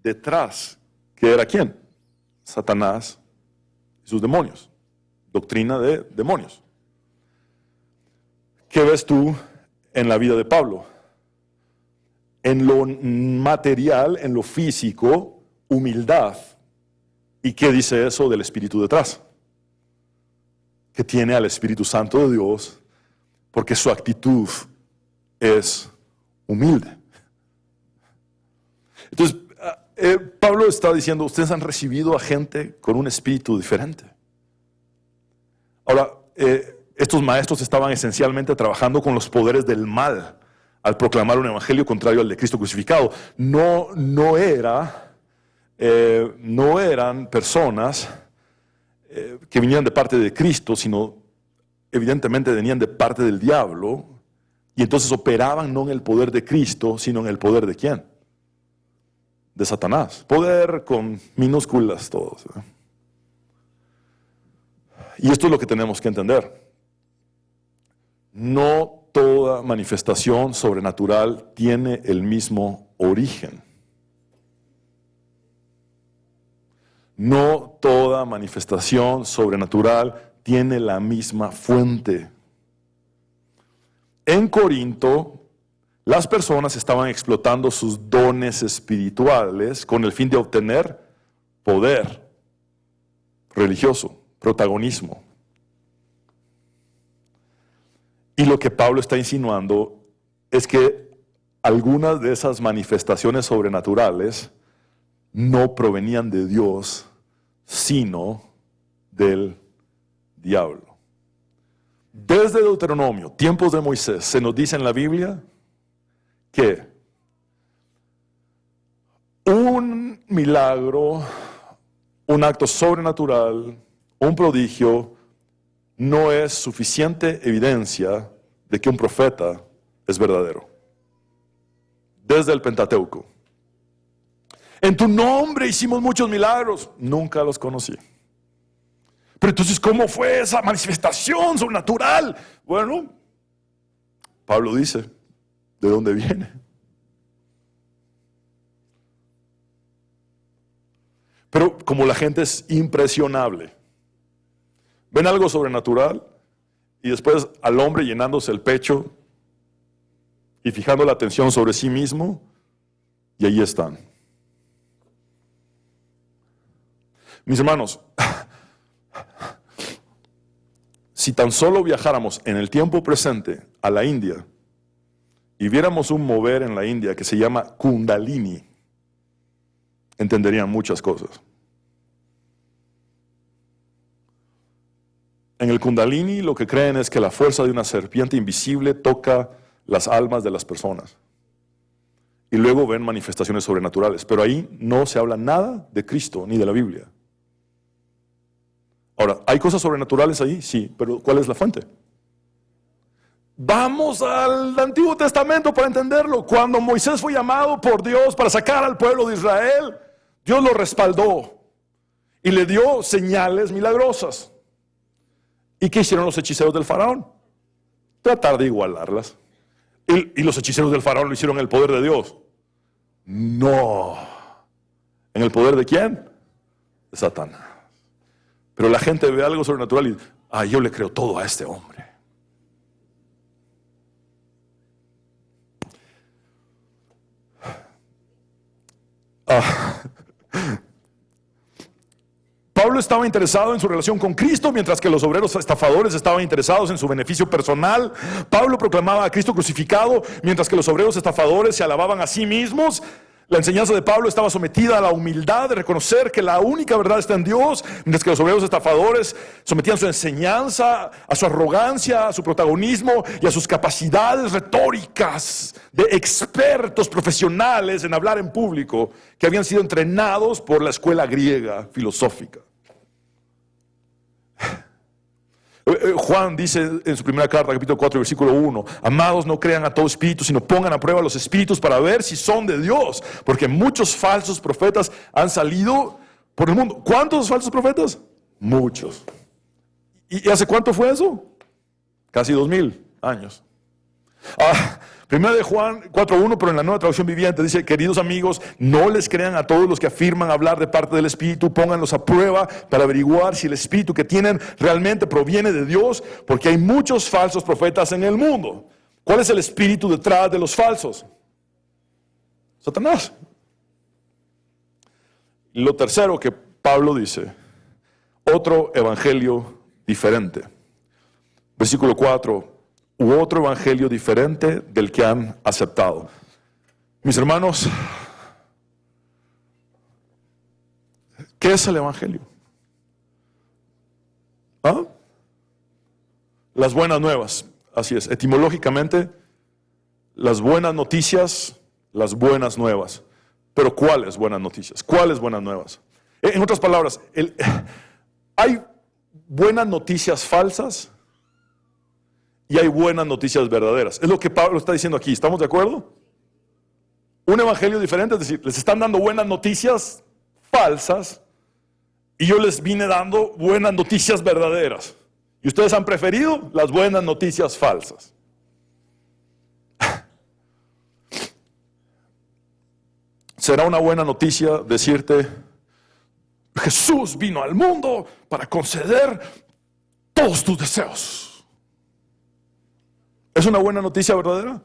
detrás, que era ¿quién? Satanás y sus demonios. Doctrina de demonios. ¿Qué ves tú en la vida de Pablo? En lo material, en lo físico, humildad. ¿Y qué dice eso del espíritu detrás? Que tiene al Espíritu Santo de Dios, porque su actitud es humilde. Entonces, Pablo está diciendo, ustedes han recibido a gente con un espíritu diferente. Ahora, estos maestros estaban esencialmente trabajando con los poderes del mal al proclamar un evangelio contrario al de Cristo crucificado. No era no eran personas que vinieran de parte de Cristo, sino evidentemente venían de parte del diablo, y entonces operaban no en el poder de Cristo, sino en el poder de ¿quién? De Satanás. Poder con minúsculas todos. Y esto es lo que tenemos que entender. No toda manifestación sobrenatural tiene el mismo origen. No toda manifestación sobrenatural tiene la misma fuente. En Corinto, las personas estaban explotando sus dones espirituales con el fin de obtener poder religioso, protagonismo. Y lo que Pablo está insinuando es que algunas de esas manifestaciones sobrenaturales no provenían de Dios, sino del diablo. Desde Deuteronomio, tiempos de Moisés, se nos dice en la Biblia que un milagro, un acto sobrenatural, un prodigio, no es suficiente evidencia de que un profeta es verdadero. Desde el Pentateuco. En tu nombre hicimos muchos milagros, nunca los conocí. Pero entonces, ¿cómo fue esa manifestación sobrenatural? Bueno, Pablo dice, ¿de dónde viene? Pero como la gente es impresionable, ven algo sobrenatural y después al hombre llenándose el pecho y fijando la atención sobre sí mismo, y ahí están. Mis hermanos, si tan solo viajáramos en el tiempo presente a la India y viéramos un mover en la India que se llama Kundalini, entenderían muchas cosas. En el Kundalini lo que creen es que la fuerza de una serpiente invisible toca las almas de las personas. Y luego ven manifestaciones sobrenaturales. Pero ahí no se habla nada de Cristo ni de la Biblia. Ahora, ¿hay cosas sobrenaturales ahí? Sí, pero ¿cuál es la fuente? Vamos al Antiguo Testamento para entenderlo. Cuando Moisés fue llamado por Dios para sacar al pueblo de Israel, Dios lo respaldó y le dio señales milagrosas. ¿Y qué hicieron los hechiceros del faraón? Tratar de igualarlas. ¿Y los hechiceros del faraón lo hicieron en el poder de Dios? No. ¿En el poder de quién? De Satanás. Pero la gente ve algo sobrenatural y, yo le creo todo a este hombre. Pablo estaba interesado en su relación con Cristo, mientras que los obreros estafadores estaban interesados en su beneficio personal. Pablo proclamaba a Cristo crucificado, mientras que los obreros estafadores se alababan a sí mismos. La enseñanza de Pablo estaba sometida a la humildad de reconocer que la única verdad está en Dios, mientras que los obreros estafadores sometían su enseñanza a su arrogancia, a su protagonismo y a sus capacidades retóricas de expertos profesionales en hablar en público que habían sido entrenados por la escuela griega filosófica. Juan dice en su primera carta, capítulo 4, versículo 1, amados, no crean a todo espíritu, sino pongan a prueba los espíritus para ver si son de Dios, porque muchos falsos profetas han salido por el mundo. ¿Cuántos falsos profetas? Muchos. ¿Y hace cuánto fue eso? Casi 2000 años. Primera de Juan 4.1, pero en la Nueva Traducción Viviente dice, queridos amigos, no les crean a todos los que afirman hablar de parte del Espíritu, pónganlos a prueba para averiguar si el Espíritu que tienen realmente proviene de Dios, porque hay muchos falsos profetas en el mundo. ¿Cuál es el espíritu detrás de los falsos? Satanás. Y lo tercero que Pablo dice, otro evangelio diferente. Versículo 4. U otro evangelio diferente del que han aceptado. Mis hermanos, ¿qué es el evangelio? Las buenas nuevas, así es, etimológicamente, las buenas noticias, las buenas nuevas. Pero ¿cuáles buenas noticias? ¿Cuáles buenas nuevas? En otras palabras, hay buenas noticias falsas y hay buenas noticias verdaderas. Es lo que Pablo está diciendo aquí. ¿Estamos de acuerdo? Un evangelio diferente, es decir, les están dando buenas noticias falsas y yo les vine dando buenas noticias verdaderas. Y ustedes han preferido las buenas noticias falsas. Será una buena noticia decirte: Jesús vino al mundo para conceder todos tus deseos. ¿Es una buena noticia verdadera?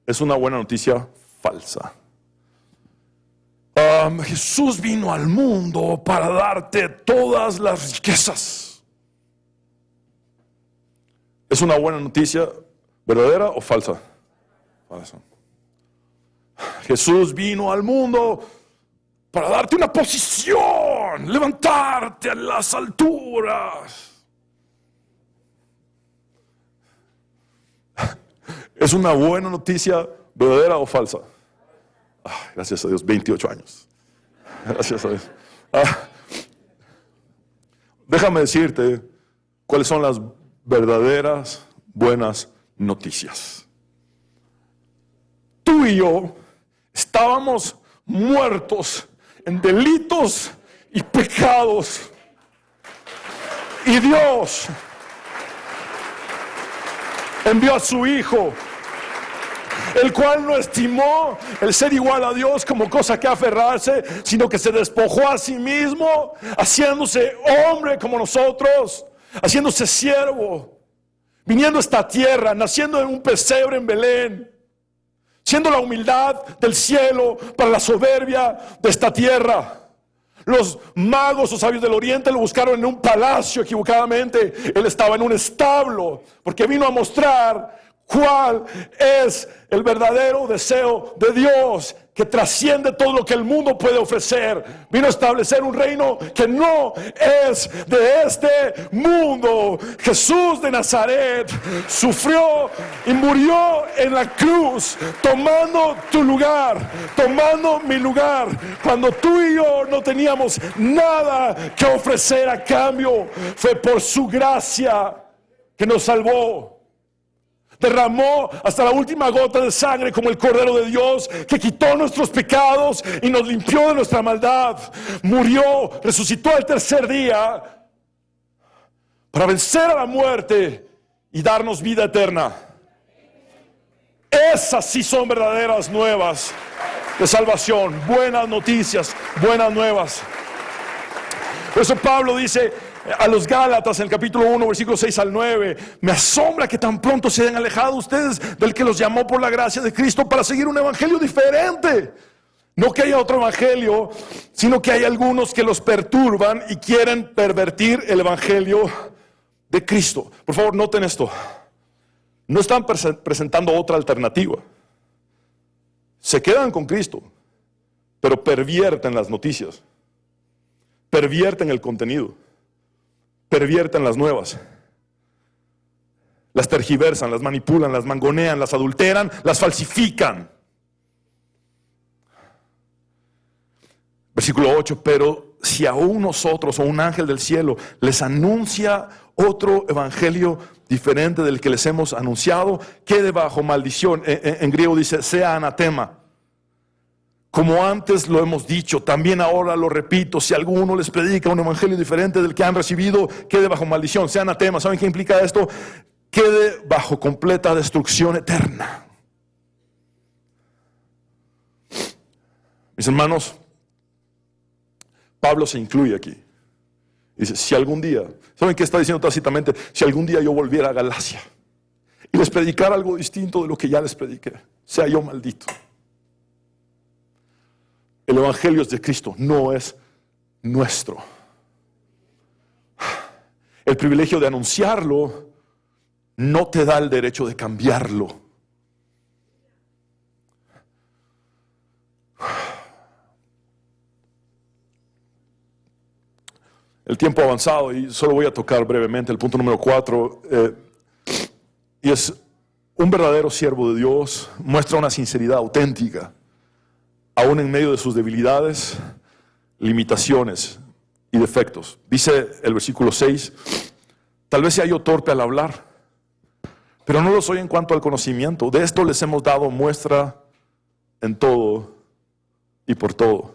Es una buena noticia falsa. Jesús vino al mundo para darte todas las riquezas. ¿Es una buena noticia verdadera o falsa? Falsa. Jesús vino al mundo para darte una posición, levantarte a las alturas. ¿Es una buena noticia verdadera o falsa? Gracias a Dios, 28 años. Gracias a Dios. Déjame decirte cuáles son las verdaderas buenas noticias. Tú y yo estábamos muertos en delitos y pecados. Y Dios envió a su Hijo, el cual no estimó el ser igual a Dios como cosa que aferrarse, sino que se despojó a sí mismo, haciéndose hombre como nosotros, haciéndose siervo, viniendo a esta tierra, naciendo en un pesebre en Belén, siendo la humildad del cielo para la soberbia de esta tierra. Los magos o sabios del oriente lo buscaron en un palacio equivocadamente. Él estaba en un establo, porque vino a mostrar cuál es el verdadero deseo de Dios, que trasciende todo lo que el mundo puede ofrecer. Vino a establecer un reino que no es de este mundo. Jesús de Nazaret sufrió y murió en la cruz, tomando tu lugar, tomando mi lugar, cuando tú y yo no teníamos nada que ofrecer a cambio. Fue por su gracia que nos salvó. Derramó hasta la última gota de sangre como el Cordero de Dios, que quitó nuestros pecados y nos limpió de nuestra maldad. Murió, resucitó al tercer día para vencer a la muerte y darnos vida eterna. Esas sí son verdaderas nuevas de salvación, buenas noticias, buenas nuevas. Por eso Pablo dice a los Gálatas en el capítulo 1, versículos 6 al 9: me asombra que tan pronto se hayan alejado ustedes del que los llamó por la gracia de Cristo para seguir un evangelio diferente. No que haya otro evangelio, sino que hay algunos que los perturban y quieren pervertir el evangelio de Cristo. Por favor, noten esto. No están presentando otra alternativa. Se quedan con Cristo, pero pervierten las noticias, pervierten el contenido, pervierten las nuevas, las tergiversan, las manipulan, las mangonean, las adulteran, las falsifican. Versículo 8: pero si aún nosotros o un ángel del cielo les anuncia otro evangelio diferente del que les hemos anunciado, quede bajo maldición. En griego dice sea anatema. Como antes lo hemos dicho, también ahora lo repito: si alguno les predica un evangelio diferente del que han recibido, quede bajo maldición, sea anatema. ¿Saben qué implica esto? Quede bajo completa destrucción eterna. Mis hermanos, Pablo se incluye aquí. Dice: si algún día, ¿saben qué está diciendo tácitamente? Si algún día yo volviera a Galacia y les predicara algo distinto de lo que ya les prediqué, sea yo maldito. El evangelio es de Cristo, no es nuestro. El privilegio de anunciarlo no te da el derecho de cambiarlo. El tiempo ha avanzado y solo voy a tocar brevemente el punto número 4. Y es: un verdadero siervo de Dios muestra una sinceridad auténtica aún en medio de sus debilidades, limitaciones y defectos. Dice el versículo 6, tal vez sea yo torpe al hablar, pero no lo soy en cuanto al conocimiento. De esto les hemos dado muestra en todo y por todo.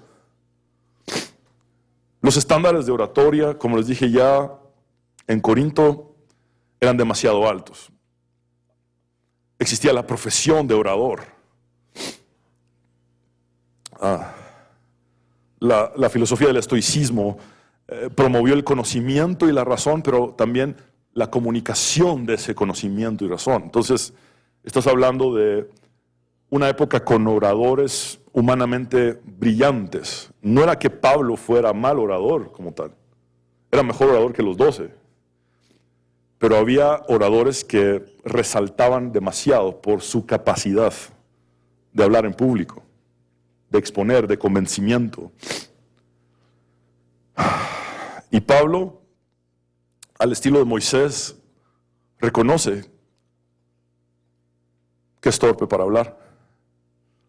Los estándares de oratoria, como les dije ya, en Corinto eran demasiado altos. Existía la profesión de orador. La filosofía del estoicismo promovió el conocimiento y la razón, pero también la comunicación de ese conocimiento y razón. Entonces, estás hablando de una época con oradores humanamente brillantes. No era que Pablo fuera mal orador como tal, era mejor orador que los 12. Pero había oradores que resaltaban demasiado por su capacidad de hablar en público, de exponer, de convencimiento. Y Pablo, al estilo de Moisés, reconoce que es torpe para hablar.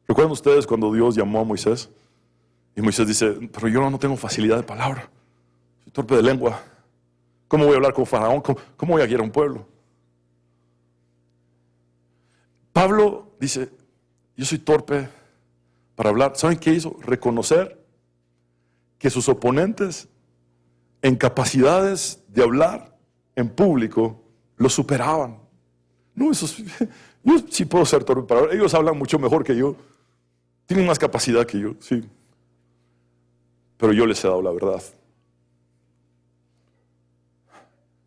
¿Recuerdan ustedes cuando Dios llamó a Moisés? Y Moisés dice, pero yo no tengo facilidad de palabra, soy torpe de lengua. ¿Cómo voy a hablar con Faraón? ¿Cómo voy a guiar a un pueblo? Pablo dice, yo soy torpe para hablar. ¿Saben qué hizo? Reconocer que sus oponentes en capacidades de hablar en público lo superaban. No, yo sí puedo ser torpe para hablar. Ellos hablan mucho mejor que yo. Tienen más capacidad que yo, sí. Pero yo les he dado la verdad.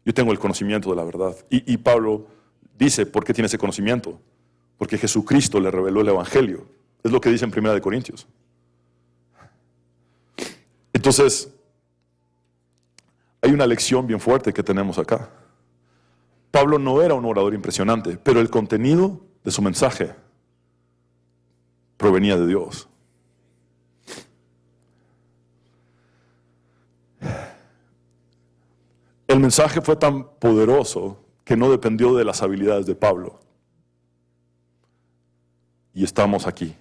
Yo tengo el conocimiento de la verdad. Y Pablo dice, ¿por qué tiene ese conocimiento? Porque Jesucristo le reveló el Evangelio. Es lo que dice en 1 Corintios. Entonces, hay una lección bien fuerte que tenemos acá. Pablo no era un orador impresionante, pero el contenido de su mensaje provenía de Dios. El mensaje fue tan poderoso que no dependió de las habilidades de Pablo. Y estamos aquí,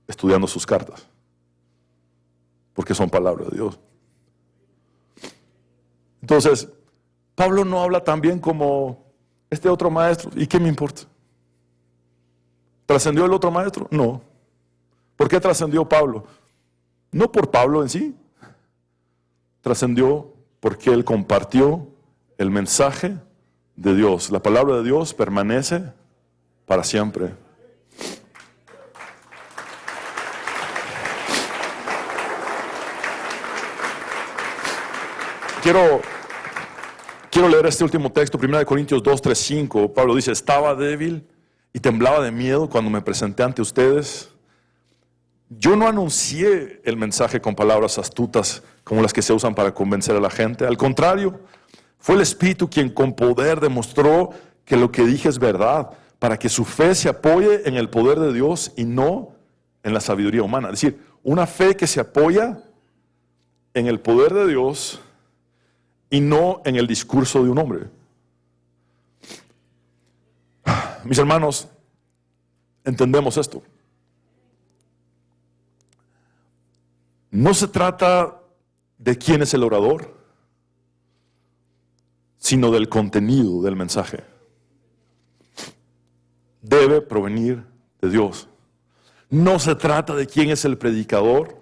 estudiando sus cartas, porque son palabras de Dios. Entonces, Pablo no habla tan bien como este otro maestro. ¿Y qué me importa? ¿Trascendió el otro maestro? No. ¿Por qué trascendió Pablo? No por Pablo en sí. Trascendió porque él compartió el mensaje de Dios. La palabra de Dios permanece para siempre. Quiero leer este último texto, 1 Corintios 2, 3, 5. Pablo dice, estaba débil y temblaba de miedo cuando me presenté ante ustedes. Yo no anuncié el mensaje con palabras astutas como las que se usan para convencer a la gente. Al contrario, fue el Espíritu quien con poder demostró que lo que dije es verdad, para que su fe se apoye en el poder de Dios y no en la sabiduría humana. Es decir, una fe que se apoya en el poder de Dios y no en el discurso de un hombre. Mis hermanos, entendemos esto. No se trata de quién es el orador, sino del contenido del mensaje. Debe provenir de Dios. No se trata de quién es el predicador,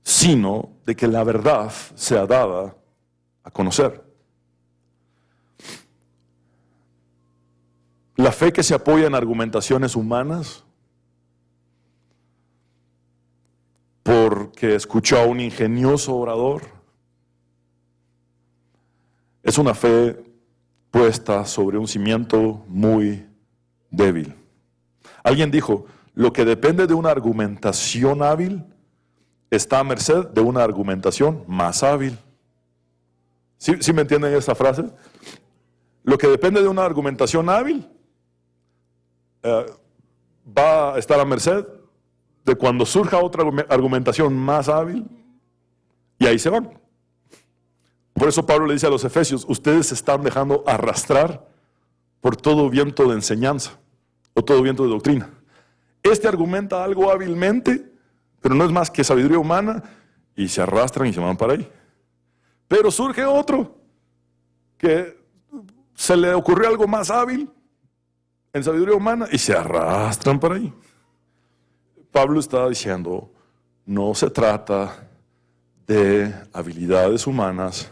sino de que la verdad sea dada a conocer. La fe que se apoya en argumentaciones humanas, porque escuchó a un ingenioso orador, es una fe puesta sobre un cimiento muy débil. Alguien dijo, lo que depende de una argumentación hábil está a merced de una argumentación más hábil. ¿Sí me entienden esa frase? Lo que depende de una argumentación hábil va a estar a merced de cuando surja otra argumentación más hábil, y ahí se van. Por eso Pablo le dice a los efesios, ustedes se están dejando arrastrar por todo viento de enseñanza o todo viento de doctrina. Este argumenta algo hábilmente, pero no es más que sabiduría humana, y se arrastran y se van para ahí. Pero surge otro que se le ocurrió algo más hábil en sabiduría humana y se arrastran para ahí. Pablo está diciendo, no se trata de habilidades humanas,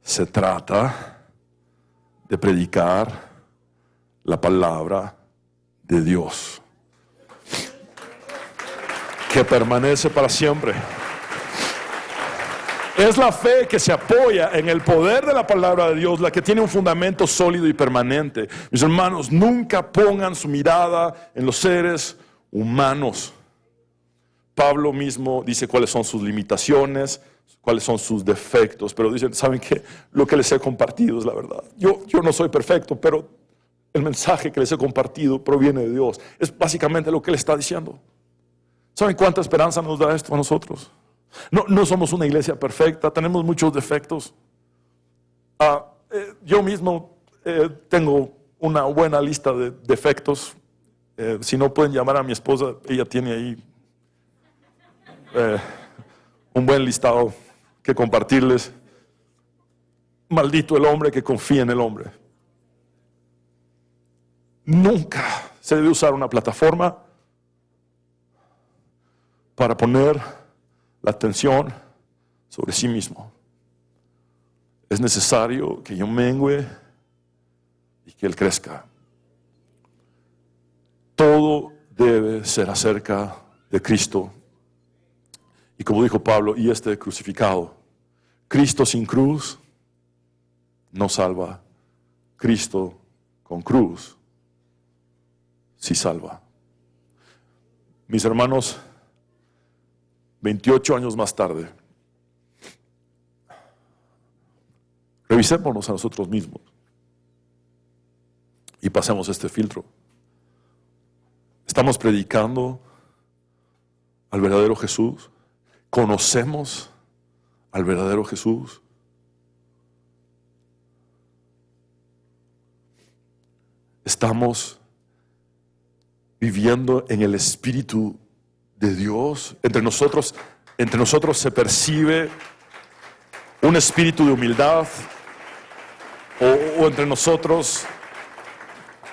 se trata de predicar la palabra de Dios, que permanece para siempre. Es la fe que se apoya en el poder de la palabra de Dios, la que tiene un fundamento sólido y permanente. Mis hermanos, nunca pongan su mirada en los seres humanos. Pablo mismo dice cuáles son sus limitaciones, cuáles son sus defectos, pero dicen, ¿saben qué? Lo que les he compartido es la verdad. Yo no soy perfecto, pero el mensaje que les he compartido proviene de Dios. Es básicamente lo que él está diciendo. ¿Saben cuánta esperanza nos da esto a nosotros? No somos una iglesia perfecta, tenemos muchos defectos. Yo mismo tengo una buena lista de defectos. Si no, pueden llamar a mi esposa, ella tiene ahí un buen listado que compartirles. Maldito el hombre que confía en el hombre. Nunca se debe usar una plataforma para poner la atención sobre sí mismo. Es necesario que yo mengüe y que él crezca. Todo debe ser acerca de Cristo. Y como dijo Pablo, y este crucificado, Cristo sin cruz no salva. Cristo con cruz sí salva. Mis hermanos, 28 años más tarde, revisémonos a nosotros mismos y pasemos este filtro. ¿Estamos predicando al verdadero Jesús? ¿Conocemos al verdadero Jesús? ¿Estamos viviendo en el Espíritu de Dios? Entre nosotros se percibe un espíritu de humildad, o entre nosotros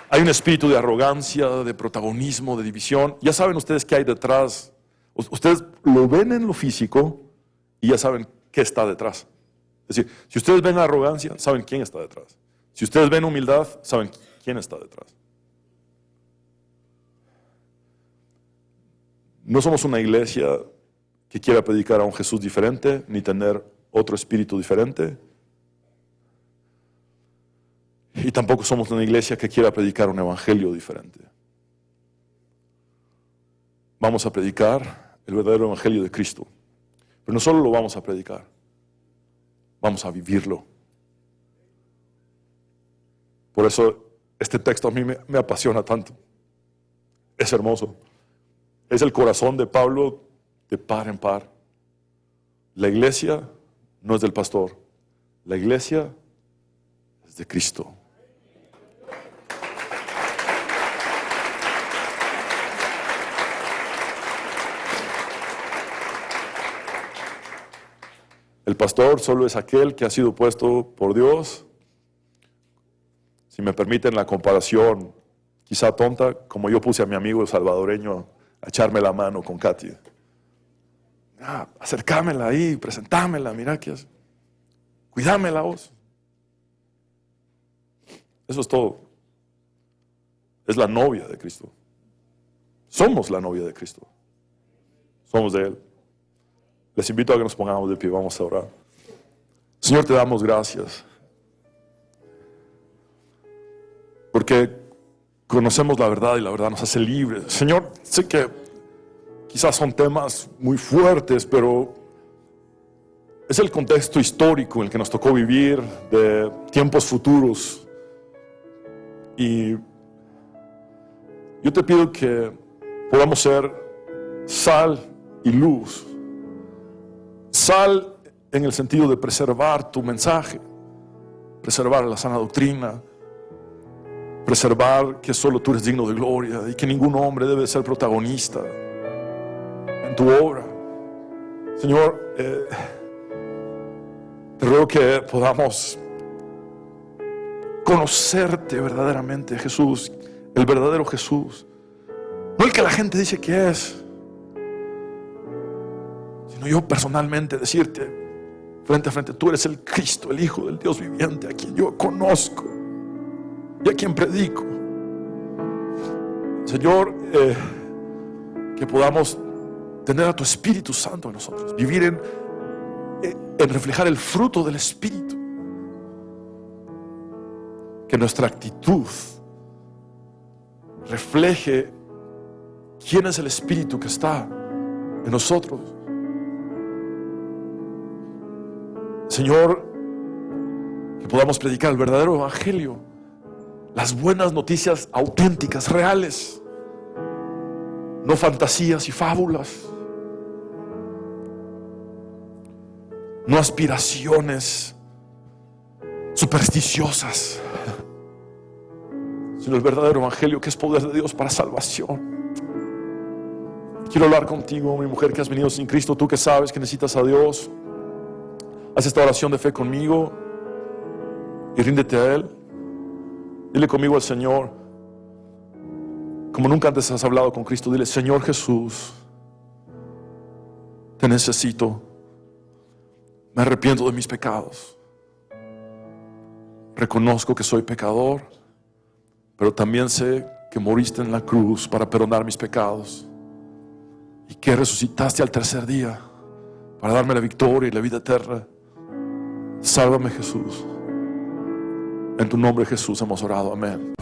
hay un espíritu de arrogancia, de protagonismo, de división. Ya saben ustedes qué hay detrás. Ustedes lo ven en lo físico y ya saben qué está detrás. Es decir, si ustedes ven arrogancia, saben quién está detrás. Si ustedes ven humildad, saben quién está detrás. No somos una iglesia que quiera predicar a un Jesús diferente, ni tener otro espíritu diferente. Y tampoco somos una iglesia que quiera predicar un evangelio diferente. Vamos a predicar el verdadero evangelio de Cristo. Pero no solo lo vamos a predicar, vamos a vivirlo. Por eso este texto a mí me apasiona tanto. Es hermoso. Es el corazón de Pablo de par en par. La iglesia no es del pastor. La iglesia es de Cristo. El pastor solo es aquel que ha sido puesto por Dios. Si me permiten la comparación, quizá tonta, como yo puse a mi amigo salvadoreño a echarme la mano con Katy. Acercámela ahí, presentámela, mira que es. Cuidámela vos. Eso es todo. Es la novia de Cristo. Somos la novia de Cristo. Somos de Él. Les invito a que nos pongamos de pie, vamos a orar. Señor, te damos gracias. Porque conocemos la verdad y la verdad nos hace libres. Señor, sé que quizás son temas muy fuertes, pero es el contexto histórico en el que nos tocó vivir, de tiempos futuros. Y yo te pido que podamos ser sal y luz. Sal en el sentido de preservar tu mensaje, preservar la sana doctrina, preservar que solo tú eres digno de gloria y que ningún hombre debe ser protagonista en tu obra. Señor, te ruego que podamos conocerte verdaderamente, Jesús, el verdadero Jesús, no el que la gente dice que es, sino yo personalmente decirte frente a frente: tú eres el Cristo, el Hijo del Dios viviente, a quien yo conozco y a quien predico. Señor, que podamos tener a tu Espíritu Santo en nosotros, vivir en reflejar el fruto del Espíritu, que nuestra actitud refleje quién es el Espíritu que está en nosotros. Señor, que podamos predicar el verdadero evangelio, las buenas noticias auténticas, reales, no fantasías y fábulas, no aspiraciones supersticiosas, sino el verdadero evangelio, que es poder de Dios para salvación. Quiero hablar contigo, mi mujer que has venido sin Cristo, tú que sabes que necesitas a Dios. Haz esta oración de fe conmigo y ríndete a Él. Dile conmigo al Señor, como nunca antes has hablado con Cristo. Dile: Señor Jesús, te necesito. Me arrepiento de mis pecados. Reconozco que soy pecador, pero también sé que moriste en la cruz para perdonar mis pecados y que resucitaste al tercer día para darme la victoria y la vida eterna. Sálvame, Jesús. En tu nombre, Jesús, hemos orado. Amén.